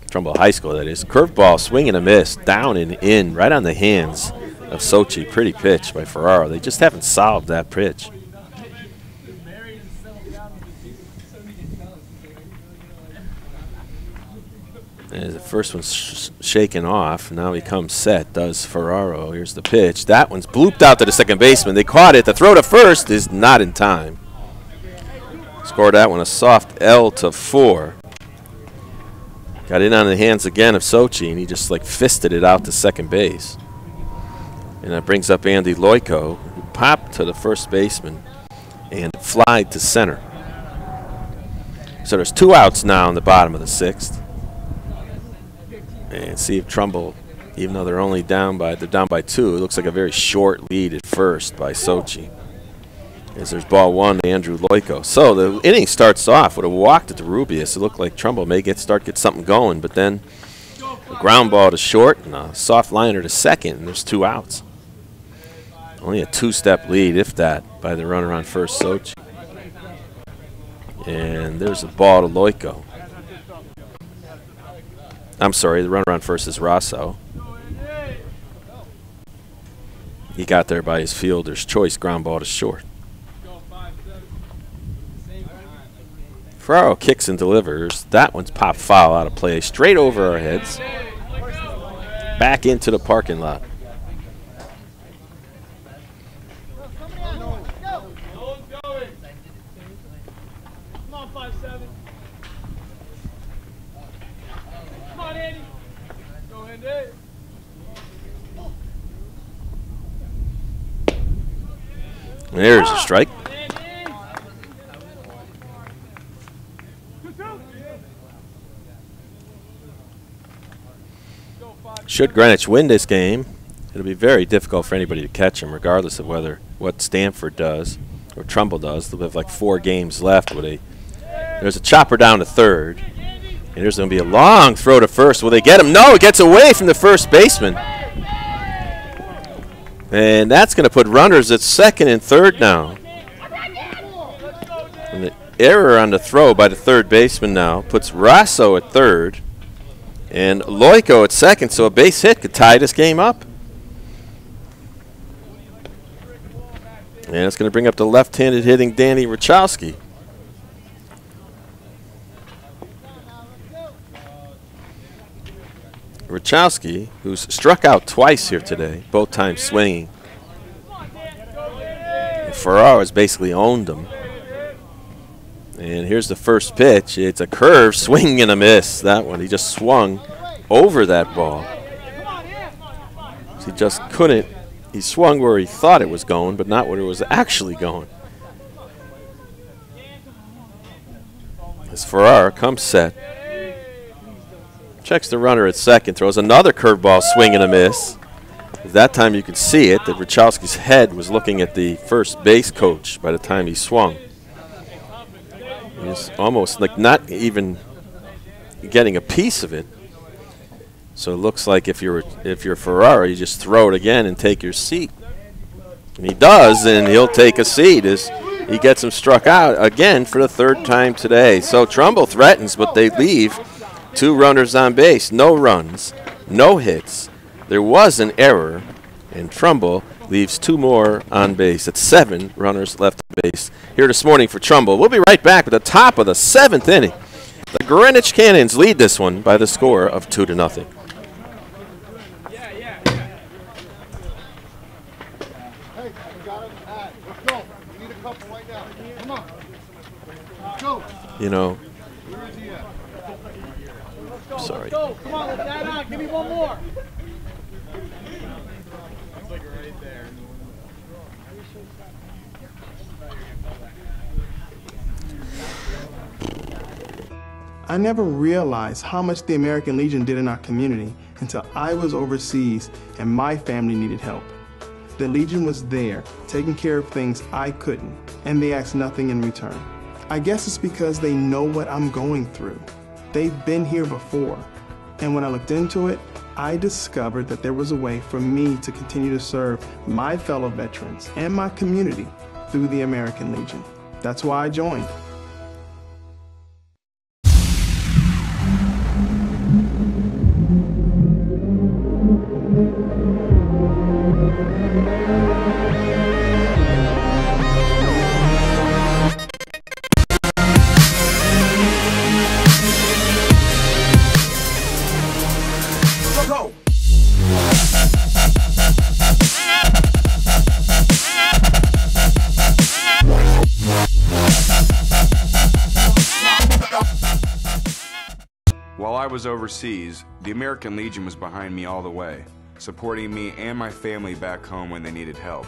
Trumbull High School, that is. Curveball, swing and a miss, down and in, right on the hands of Sochi. Pretty pitch by Ferraro. They just haven't solved that pitch. As the first one's shaken off, now he comes set, does Ferraro. Here's the pitch. That one's blooped out to the second baseman. They caught it. The throw to first is not in time. Scored that one a soft L to 4. Got in on the hands again of Sochi, and he just like fisted it out to second base. And that brings up Andy Loico, who popped to the first baseman and flied to center. So there's 2 outs now in the bottom of the 6th. And see if Trumbull, even though they're down by 2, it looks like a very short lead at first by Sochi. As there's ball 1 to Andrew Loico. So the inning starts off with a walk to DeRubius. It looked like Trumbull may get something going, but then a ground ball to short and a soft liner to second, and there's 2 outs. Only a 2-step lead, if that, by the runner on first, Sochi. And there's a ball to Loico. I'm sorry, the runner on first is Rosso. He got there by his fielder's choice, ground ball to short. Ferraro kicks and delivers. That one's popped foul out of play, straight over our heads. Back into the parking lot. There's a strike. Should Greenwich win this game, it'll be very difficult for anybody to catch them, regardless of what Stanford does or Trumbull does. They'll have like 4 games left with a There's a chopper down to third. And there's going to be a long throw to first. Will they get him? No, it gets away from the first baseman. And that's going to put runners at second and third now. And the error on the throw by the third baseman now puts Rosso at third and Loiko at second, so a base hit could tie this game up. And it's going to bring up the left-handed hitting Danny Rachowski. Rachowski, who's struck out twice here today, both times swinging. Ferraro has basically owned him. And here's the first pitch. It's a curve, swing and a miss. That one, he just swung over that ball. He just couldn't. He swung where he thought it was going, but not where it was actually going. As Ferraro comes set. Checks the runner at second, throws another curveball, swing and a miss. That time you could see it, that Rachowski's head was looking at the first base coach by the time he swung. He was almost like not even getting a piece of it. So it looks like if you're Ferraro, you just throw it again and take your seat. And he does, and he'll take a seat as he gets him struck out again for the third time today. So Trumbull threatens, but they leave 2 runners on base, no runs, no hits. There was an error, and Trumbull leaves 2 more on base. It's 7 runners left on base here this morning for Trumbull. We'll be right back with the top of the 7th inning. The Greenwich Cannons lead this one by the score of 2-0. You know, sorry. Come on, let that out. Give me one more. That's like right there. I never realized how much the American Legion did in our community until I was overseas and my family needed help. The Legion was there, taking care of things I couldn't, and they asked nothing in return. I guess it's because they know what I'm going through. They've been here before. And when I looked into it, I discovered that there was a way for me to continue to serve my fellow veterans and my community through the American Legion. That's why I joined. While I was overseas, the American Legion was behind me all the way, supporting me and my family back home when they needed help.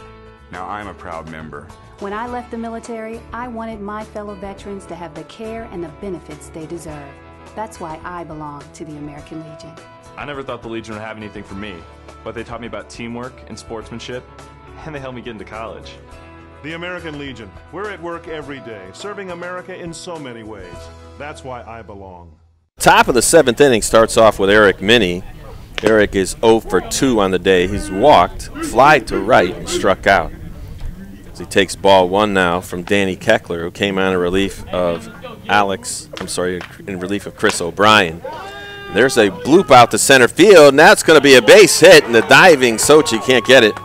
Now I'm a proud member. When I left the military, I wanted my fellow veterans to have the care and the benefits they deserve. That's why I belong to the American Legion. I never thought the Legion would have anything for me, but they taught me about teamwork and sportsmanship, and they helped me get into college. The American Legion. We're at work every day, serving America in so many ways. That's why I belong. Top of the 7th inning starts off with Eric Minnie. Eric is 0 for 2 on the day. He's walked, fly to right, and struck out. As he takes ball 1 now from Danny Keckler, who came on in relief of Chris O'Brien. There's a bloop out to center field, and that's going to be a base hit, and the diving Sochi can't get it.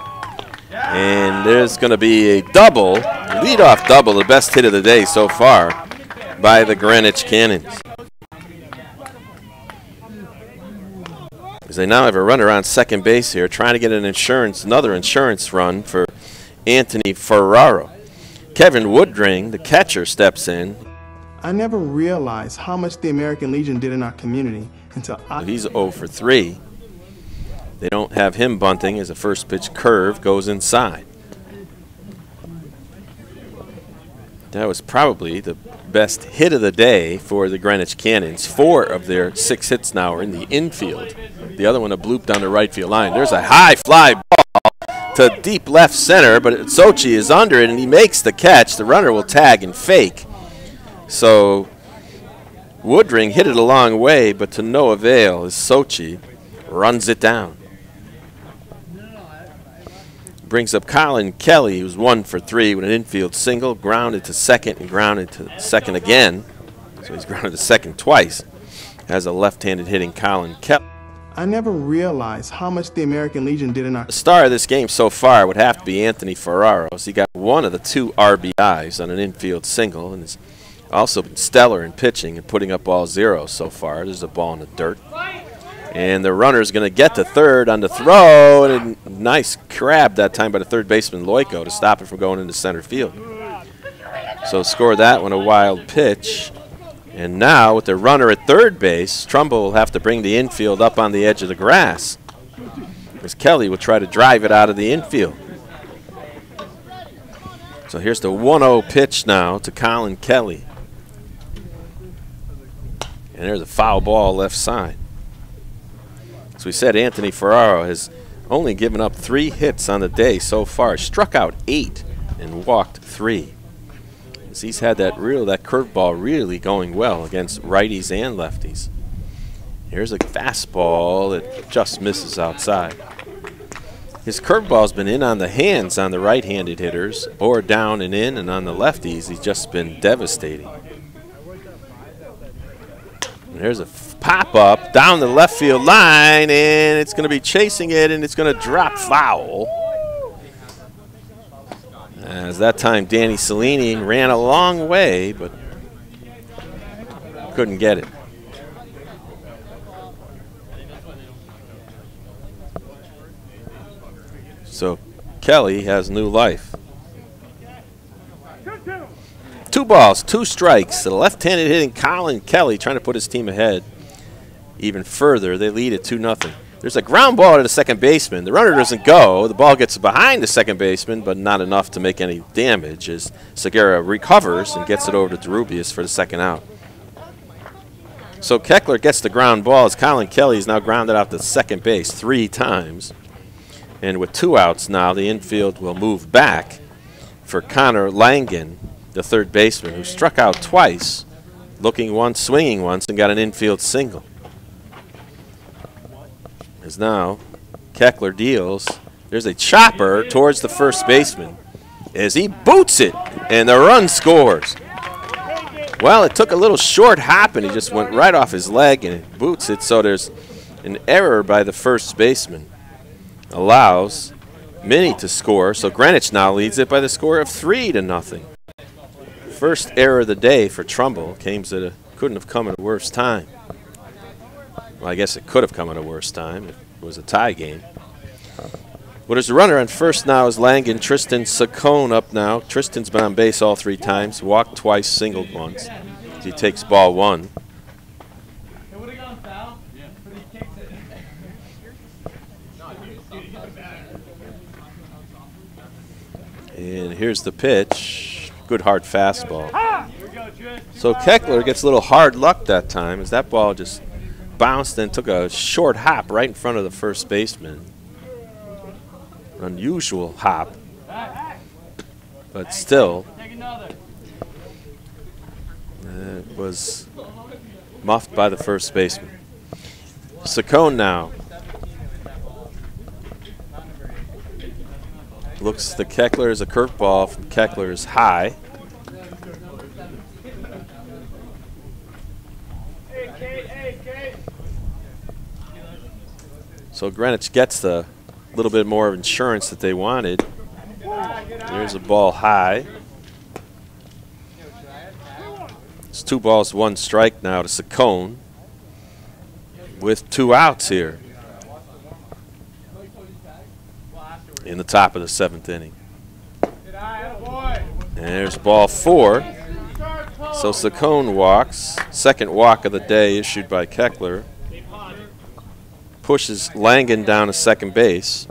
And there's going to be a double, leadoff double, the best hit of the day so far by the Greenwich Cannons. As they now have a runner on second base here, trying to get another insurance run for Anthony Ferraro. Kevin Woodring, the catcher, steps in. I never realized how much the American Legion did in our community until He's 0 for 3. They don't have him bunting as a first pitch curve goes inside. That was probably the best hit of the day for the Greenwich Cannons. 4 of their 6 hits now are in the infield. The other one a bloop down the right field line. There's a high fly ball to deep left center, but Sochi is under it, and he makes the catch. The runner will tag and fake. So Woodring hit it a long way, but to no avail as Sochi runs it down. Brings up Colin Kelly, who's 1 for 3 with an infield single, grounded to second and grounded to second again. So he's grounded to second twice. Has a left-handed hitting Colin Kelly. I never realized how much the American Legion did in our... The star of this game so far would have to be Anthony Ferraros. He got 1 of the 2 RBIs on an infield single and has also been stellar in pitching and putting up all zeros so far. There's a ball in the dirt. And the runner's going to get to third on the throw, and a nice grab that time by the third baseman Loico to stop it from going into center field. So score that one, a wild pitch. And now with the runner at third base, Trumbull will have to bring the infield up on the edge of the grass, as Kelly will try to drive it out of the infield. So here's the 1-0 pitch now to Colin Kelly. And there's a foul ball left side. As we said, Anthony Ferraro has only given up 3 hits on the day so far. Struck out 8 and walked 3. As he's had that curveball really going well against righties and lefties. Here's a fastball that just misses outside. His curveball's been in on the hands on the right-handed hitters, or down and in, and on the lefties, he's just been devastating. And there's a pop-up down the left field line, and it's going to be chasing it, and it's going to drop foul. As that time, Danny Cellini ran a long way, but couldn't get it. So Kelly has new life. 2 balls, 2 strikes. The left-handed hitting Colin Kelly trying to put his team ahead even further. They lead at 2-0. There's a ground ball to the second baseman. The runner doesn't go. The ball gets behind the second baseman, but not enough to make any damage as Segura recovers and gets it over to Derubius for the second out. So Keckler gets the ground ball as Colin Kelly is now grounded out to second base 3 times. And with 2 outs now, the infield will move back for Connor Langen, the third baseman, who struck out twice, looking once, swinging once, and got an infield single. As now Keckler deals. There's a chopper towards the first baseman as he boots it, and the run scores. Well, it took a little short hop, and he just went right off his leg, and it boots it. So there's an error by the first baseman. Allows Minnie to score, so Greenwich now leads it by the score of 3-0. First error of the day for Trumbull couldn't have come at a worse time. Well, I guess it could have come at a worse time. It was a tie game. But as a runner on first now is Langen. Tristan Saccone up now. Tristan's been on base all 3 times, walked twice, singled once. He takes ball 1. And here's the pitch. Good hard fastball. So Keckler gets a little hard luck that time as that ball just bounced and took a short hop right in front of the first baseman. Unusual hop, but still it was muffed by the first baseman. Saccone now looks to Keckler as a curveball from Keckler's high. So Greenwich gets the little bit more of insurance that they wanted. There's a ball high. It's 2 balls, 1 strike now to Saccone with 2 outs here in the top of the 7th inning. And there's ball 4. So Saccone walks. Second walk of the day issued by Keckler. Pushes Langen down to second base.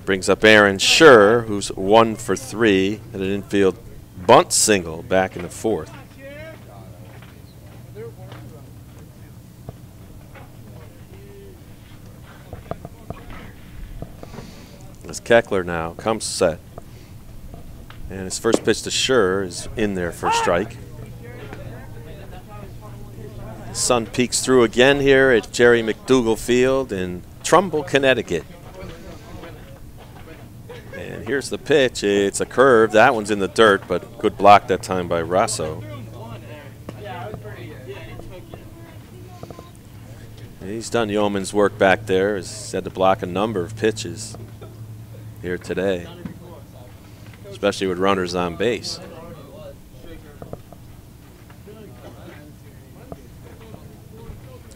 Brings up Aaron Scher, who's 1 for 3 at an infield bunt single back in the 4th. As Keckler now comes set. And his first pitch to Scher is in there for a strike. sun peeks through again here at Jerry McDougall Field in Trumbull, Connecticut. And here's the pitch. It's a curve. That one's in the dirt, but good block that time by Rosso. He's done yeoman's work back there. He's had to block a number of pitches here today, especially with runners on base.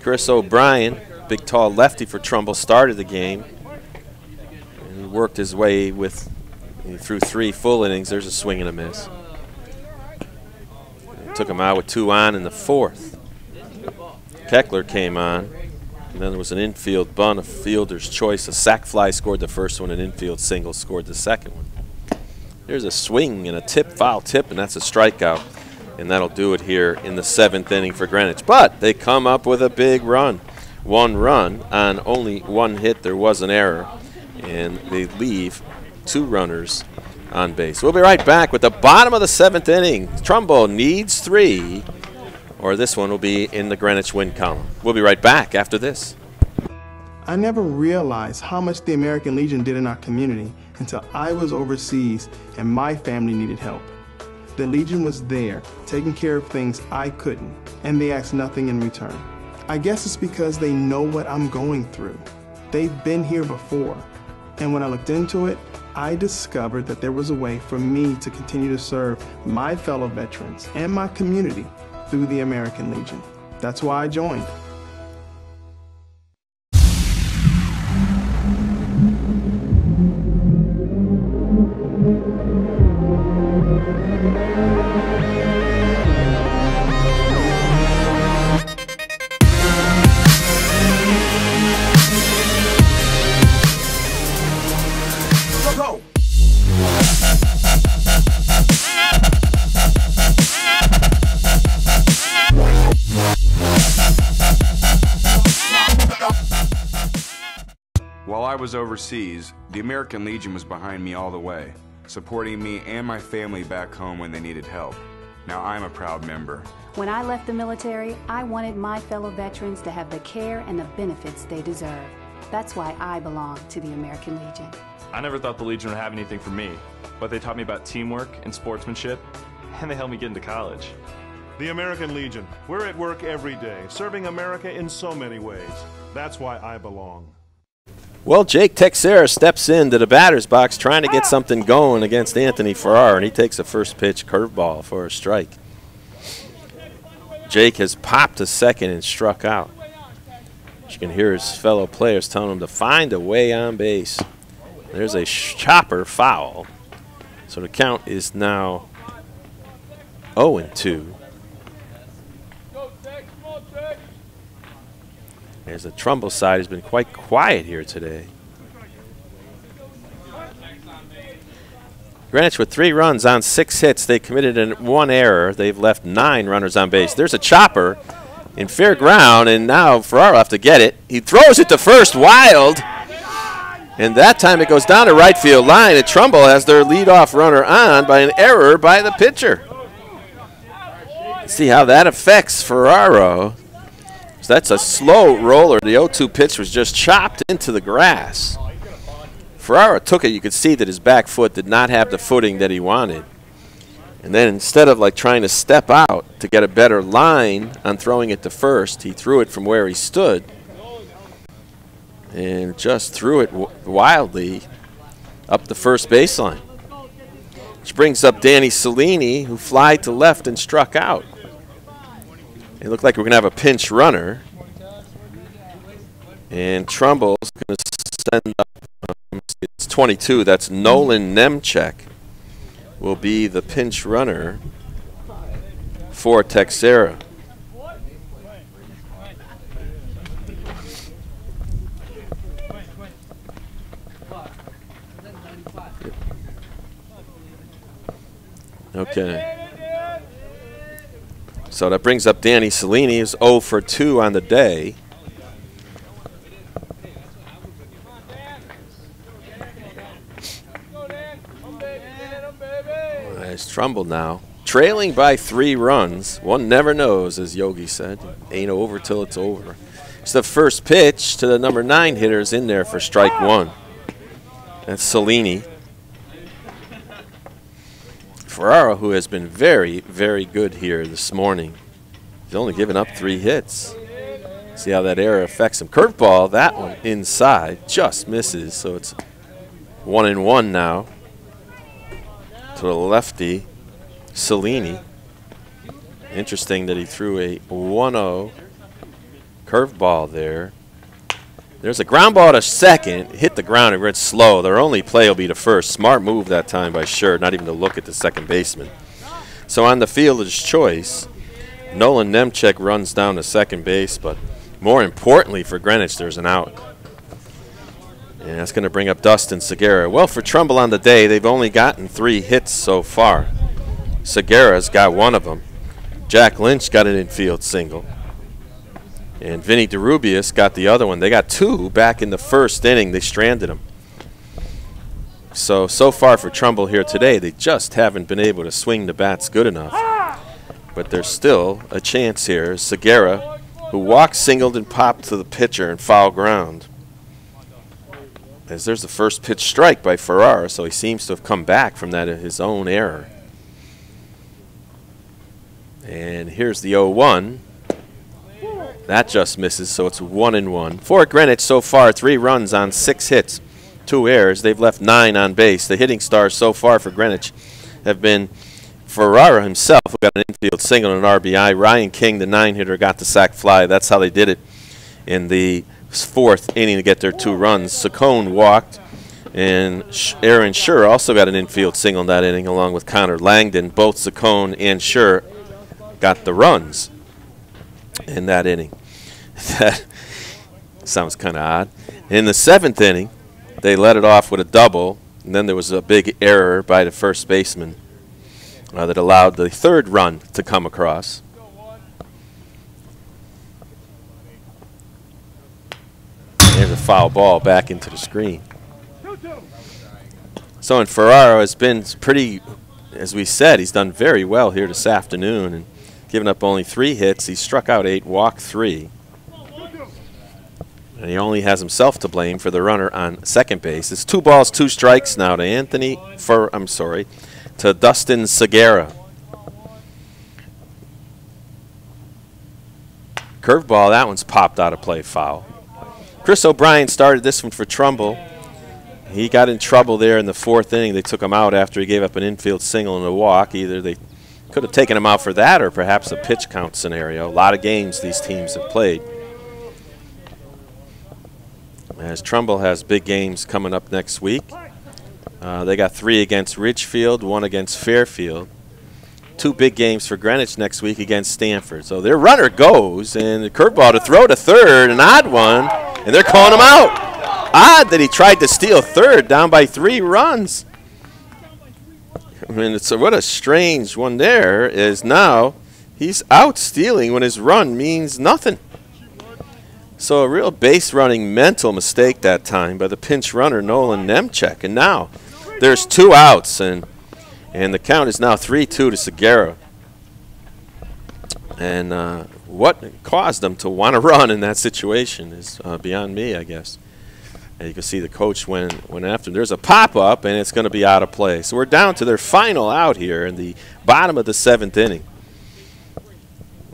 Chris O'Brien, big tall lefty for Trumbull, started the game. And he worked his way through 3 full innings. There's a swing and a miss. And took him out with 2 on in the 4th. Keckler came on. And then there was an infield bunt, a fielder's choice. A sac fly scored the first one, an infield single scored the second one. There's a swing and a tip, foul tip, and that's a strikeout. And that'll do it here in the 7th inning for Greenwich. But they come up with a big run. 1 run on only 1 hit. There was an error. And they leave 2 runners on base. We'll be right back with the bottom of the 7th inning. Trumbull needs 3. Or this one will be in the Greenwich win column. We'll be right back after this. I never realized how much the American Legion did in our community until I was overseas and my family needed help. The Legion was there, taking care of things I couldn't, and they asked nothing in return. I guess it's because they know what I'm going through. They've been here before, and when I looked into it, I discovered that there was a way for me to continue to serve my fellow veterans and my community through the American Legion. That's why I joined. While I was overseas, the American Legion was behind me all the way, supporting me and my family back home when they needed help. Now I'm a proud member. When I left the military, I wanted my fellow veterans to have the care and the benefits they deserve. That's why I belong to the American Legion. I never thought the Legion would have anything for me, but they taught me about teamwork and sportsmanship, and they helped me get into college. The American Legion. We're at work every day, serving America in so many ways. That's why I belong. Well, Jake Texera steps into the batter's box trying to get something going against Anthony Farrar, and he takes a first pitch curveball for a strike. Jake has popped to second and struck out. You can hear his fellow players telling him to find a way on base. There's a chopper foul. So the count is now 0-2. As the Trumbull side has been quite quiet here today. Greenwich with 3 runs on 6 hits. They committed 1 error. They've left 9 runners on base. There's a chopper in fair ground, and now Farrar will have to get it. He throws it to first wild, and that time it goes down to right field line, and Trumbull has their leadoff runner on by an error by the pitcher. Let's see how that affects Ferraro. That's a slow roller. The 0-2 pitch was just chopped into the grass. Ferrara took it. You could see that his back foot did not have the footing that he wanted. And then instead of like trying to step out to get a better line on throwing it to first, he threw it from where he stood and just threw it wildly up the first baseline. Which brings up Danny Cellini, who flied to left and struck out. It looked like we're going to have a pinch runner. And Trumbull's going to send up, it's 22, that's Nolan Nemchek will be the pinch runner for Texera. Okay. So that brings up Danny Cellini, who's 0 for 2 on the day. Nice Trumbull now. trailing by 3 runs. One never knows, as Yogi said. Ain't over till it's over. It's the first pitch to the number 9 hitters in there for strike 1. That's Cellini. Ferraro, who has been very, very good here this morning. He's only given up 3 hits. See how that error affects him. Curveball, that one inside, just misses. So it's 1-1 now to the lefty, Cellini. Interesting that he threw a 1-0 curveball there. There's a ground ball to second, hit the ground and went slow. Their only play will be to first. Smart move that time by Scher, not even to look at the second baseman. So on the fielder's choice, Nolan Nemchek runs down to second base, but more importantly for Greenwich, there's an out. And that's going to bring up Dustin Segura. Well, for Trumbull on the day, they've only gotten 3 hits so far. Segura's got 1 of them. Jack Lynch got an infield single. And Vinny DeRubius got the other one. They got 2 back in the first inning. They stranded him. So far for Trumbull here today, they just haven't been able to swing the bats good enough. But there's still a chance here. Segura, who walked, singled, and popped to the pitcher in foul ground. As there's the first pitch strike by Ferrara, so he seems to have come back from that his own error. And here's the 0-1. That just misses, so it's 1-1. For Greenwich so far, 3 runs on 6 hits, 2 errors. They've left 9 on base. The hitting stars so far for Greenwich have been Ferrara himself, who got an infield single and an RBI. Ryan King, the 9-hitter, got the sac fly. That's how they did it in the 4th inning to get their 2 runs. Saccone walked, and Aaron Scher also got an infield single in that inning, along with Connor Langdon. Both Saccone and Scher got the runs in that inning. That sounds kind of odd. In the 7th inning, they let it off with a double, and then there was a big error by the first baseman that allowed the 3rd run to come across. There's a foul ball back into the screen. So, and Ferraro has been pretty, as we said, he's done very well here this afternoon and given up only 3 hits. He struck out 8, walked 3. And he only has himself to blame for the runner on second base. It's 2 balls, 2 strikes now to to Dustin Segura. Curveball, that one's popped out of play, foul. Chris O'Brien started this one for Trumbull. He got in trouble there in the 4th inning. They took him out after he gave up an infield single and a walk. Either they could have taken him out for that or perhaps a pitch count scenario. A lot of games these teams have played. As Trumbull has big games coming up next week. They got 3 against Ridgefield, 1 against Fairfield. 2 big games for Greenwich next week against Stanford. So their runner goes, and the curveball to throw to third, an odd one, and they're calling him out. Odd that he tried to steal third, down by 3 runs. I mean, what a strange one there is now he's out stealing when his run means nothing. So a real base running mental mistake that time by the pinch runner Nolan Nemchek. And now there's 2 outs, and the count is now 3-2 to Segura. And what caused them to want to run in that situation is beyond me, I guess. And you can see the coach went after him. There's a pop-up, and it's going to be out of play. So we're down to their final out here in the bottom of the 7th inning.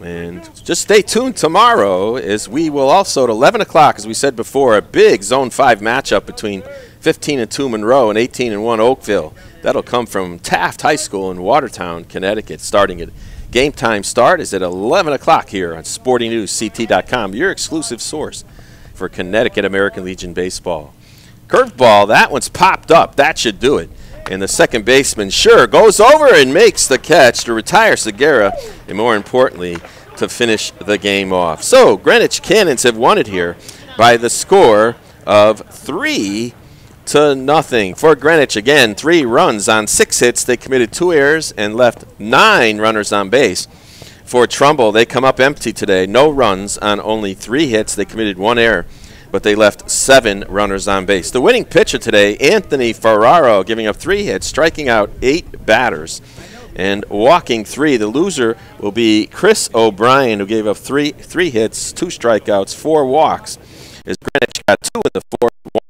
And just stay tuned tomorrow, as we will also at 11 o'clock, as we said before, a big Zone 5 matchup between 15-2 Monroe and 18-1 Oakville. That'll come from Taft High School in Watertown, Connecticut. Starting at game time start is at 11 o'clock here on SportingNewsCT.com, your exclusive source for Connecticut American Legion baseball. Curveball, that one's popped up. That should do it. And the second baseman, Scher, goes over and makes the catch to retire Segura, and more importantly, to finish the game off. So Greenwich Cannons have won it here by the score of 3-0. For Greenwich, again, 3 runs on 6 hits. They committed 2 errors and left 9 runners on base. For Trumbull, they come up empty today. No runs on only 3 hits. They committed 1 error, but they left 7 runners on base. The winning pitcher today, Anthony Ferraro, giving up 3 hits, striking out 8 batters. and walking 3. The loser will be Chris O'Brien, who gave up three hits, 2 strikeouts, 4 walks. As Greenwich got 2 in the 4th, 1-7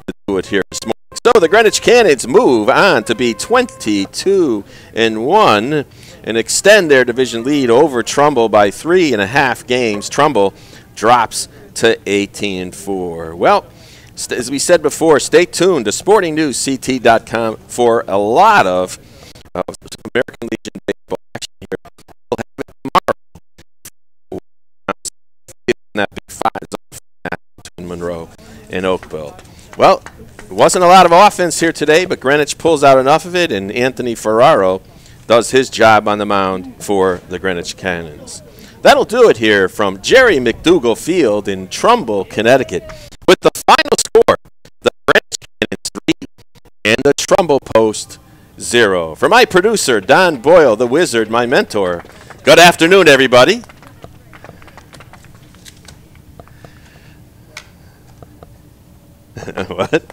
to do it here this morning. So the Greenwich Cannons move on to be 22-1 and extend their division lead over Trumbull by 3.5 games. Trumbull drops to 18-4. Well, as we said before, stay tuned to SportingNewsCT.com for a lot of American Legion baseball action here. We'll have it tomorrow. That big 5-zone between Monroe and Oakville. Well, it wasn't a lot of offense here today, but Greenwich pulls out enough of it, and Anthony Ferraro does his job on the mound for the Greenwich Cannons. That'll do it here from Jerry McDougall Field in Trumbull, Connecticut, with the final score, the Greenwich Cannons 3 and the Trumbull Post 0. For my producer, Don Boyle, the Wizard, my mentor, good afternoon, everybody. What?